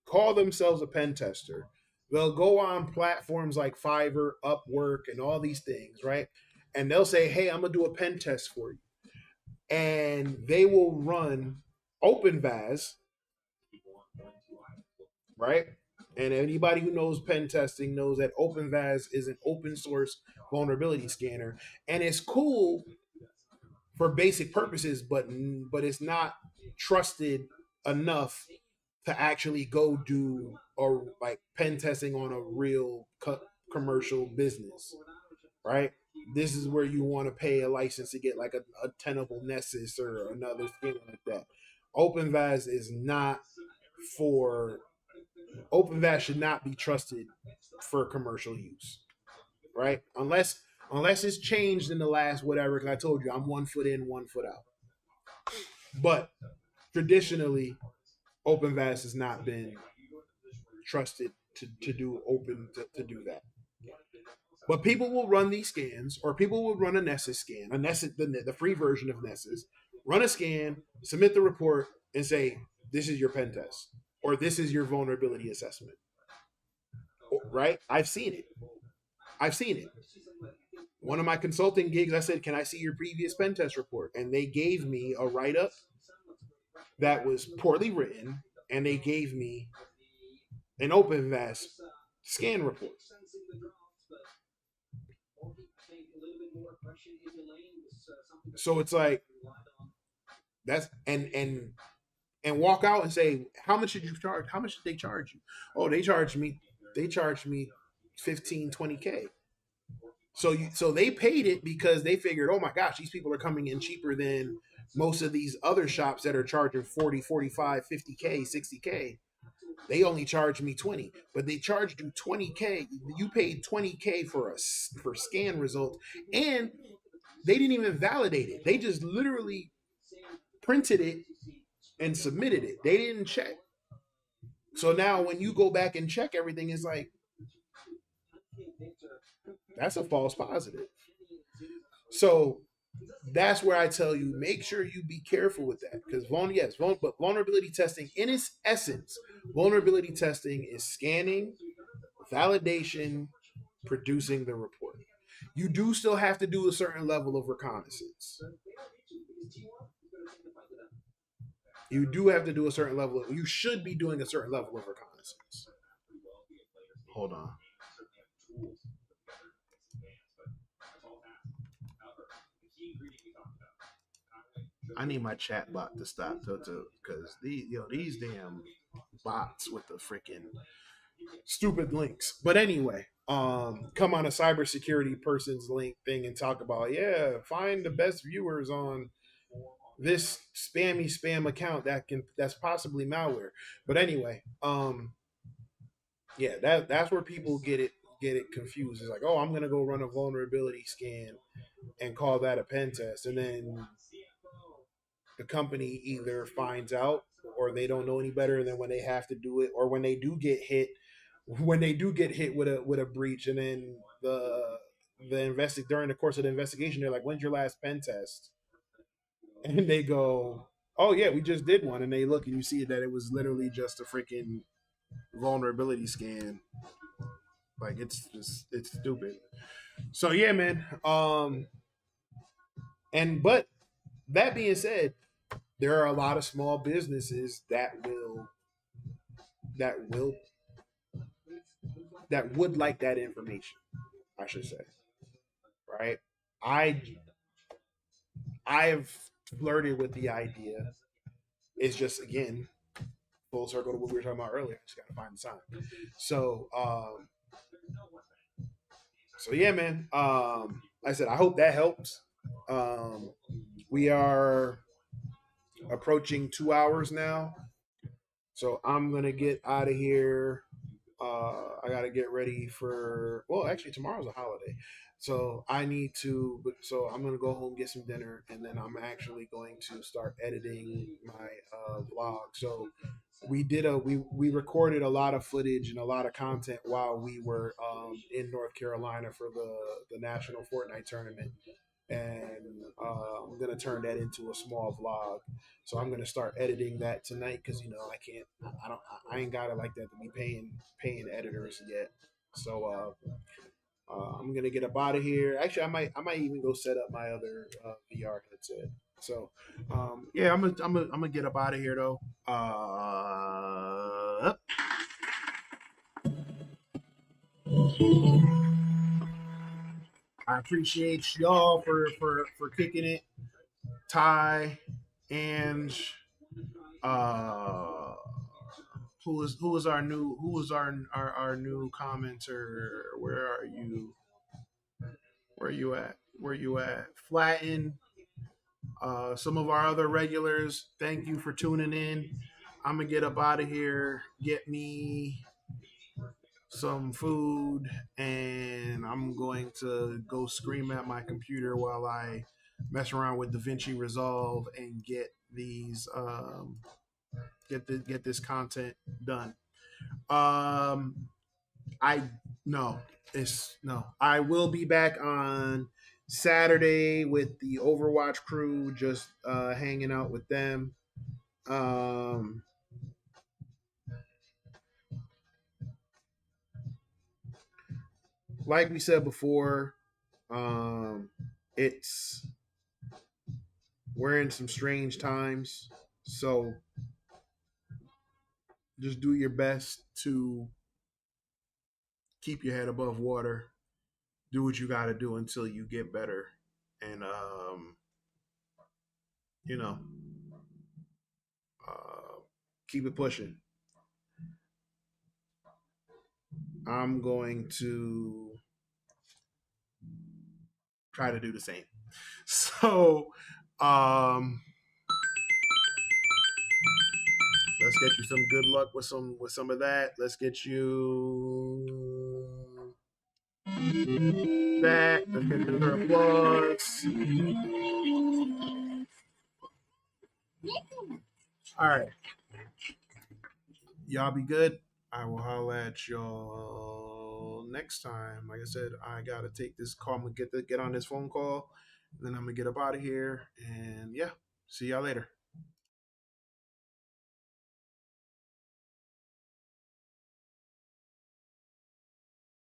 call themselves a pen tester. They'll go on platforms like Fiverr, Upwork, and all these things, right? And they'll say, "Hey, I'm gonna do a pen test for you," and they will run OpenVAS, right? And anybody who knows pen testing knows that OpenVAS is an open source vulnerability scanner, and it's cool for basic purposes, but it's not trusted enough to actually go do or like pen testing on a real commercial business, right? This is where you want to pay a license to get like a Tenable Nessus or another thing like that. OpenVAS is not for OpenVAS should not be trusted for commercial use, right? Unless it's changed in the last whatever. Because I told you I'm 1 foot in, 1 foot out. But traditionally, OpenVAS has not been trusted to do open to do that. But people will run these scans, or people will run a Nessus scan, a Nessus, the free version of Nessus, run a scan, submit the report, and say, this is your pen test, or this is your vulnerability assessment. Right? I've seen it. I've seen it. One of my consulting gigs, I said, can I see your previous pen test report? And they gave me a write up that was poorly written, and they gave me an open VAS scan report. So it's like that's and walk out and say, how much did you charge? How much did they charge you? Oh, they charged me 15, 20K. So they paid it because they figured, oh my gosh, these people are coming in cheaper than most of these other shops that are charging 40, 45, 50K, 60K. They only charged me 20, but they charged you 20K. You paid 20K for scan results, and they didn't even validate it. They just literally printed it and submitted it. They didn't check. So now when you go back and check everything, it's like that's a false positive. So that's where I tell you, make sure you be careful with that, because but vulnerability testing, in its essence, vulnerability testing is scanning, validation, producing the report. You do still have to do a certain level of reconnaissance. You do have to do a certain level of, you should be doing a certain level of reconnaissance. Hold on. I need my chat bot to stop to because these damn bots with the freaking stupid links. But anyway, come on a cybersecurity person's link thing and talk about, yeah, find the best viewers on this spam account that's possibly malware. But anyway, yeah, that's where people get it confused. It's like, oh, I'm gonna go run a vulnerability scan and call that a pen test, and then the company either finds out or they don't know any better, and then when they have to do it, or when they do get hit with a breach, and then during the course of the investigation, they're like, when's your last pen test? And they go, oh yeah, we just did one, and they look and you see that it was literally just a freaking vulnerability scan. Like, it's stupid. So yeah, man. And but that being said, there are a lot of small businesses that will that would like that information, I should say. Right? I I've flirted with the idea. It's just, again, full circle to what we were talking about earlier. Just gotta find the time. So so yeah, man. Like I said, I hope that helps. Um we are approaching 2 hours now. So I'm gonna get out of here. I gotta get ready for. Well, actually, tomorrow's a holiday, so I need to. But so I'm gonna go home, get some dinner, and then I'm actually going to start editing my vlog. So we recorded a lot of footage and a lot of content while we were in North Carolina for the national Fortnite tournament, and I'm gonna turn that into a small vlog. So I'm gonna start editing that tonight, because I can't, I ain't got it like that to be paying editors yet. So I'm gonna get up out of here. Actually, I might even go set up my other VR headset. So yeah, I'm gonna get up out of here though. I appreciate y'all for kicking it. Ty and uh who is our new commenter? Where you at? Flatten. Some of our other regulars, thank you for tuning in. I'm gonna get up out of here, get me some food, and I'm going to go scream at my computer while I mess around with DaVinci Resolve and get this content done. Um, I no, it's no. I will be back on Saturday with the Overwatch crew, just hanging out with them. Um, like we said before, um, it's we're in some strange times, so just do your best to keep your head above water. Do what you got to do until you get better, and you know, uh, keep it pushing. I'm going to try to do the same. So, um, let's get you some good luck with some of that. Let's get you that. Let's get you her applause. All right, y'all be good. I will holla at y'all next time. Like I said, I gotta take this call. I'm gonna get on this phone call, and then I'm gonna get up out of here. And yeah, see y'all later.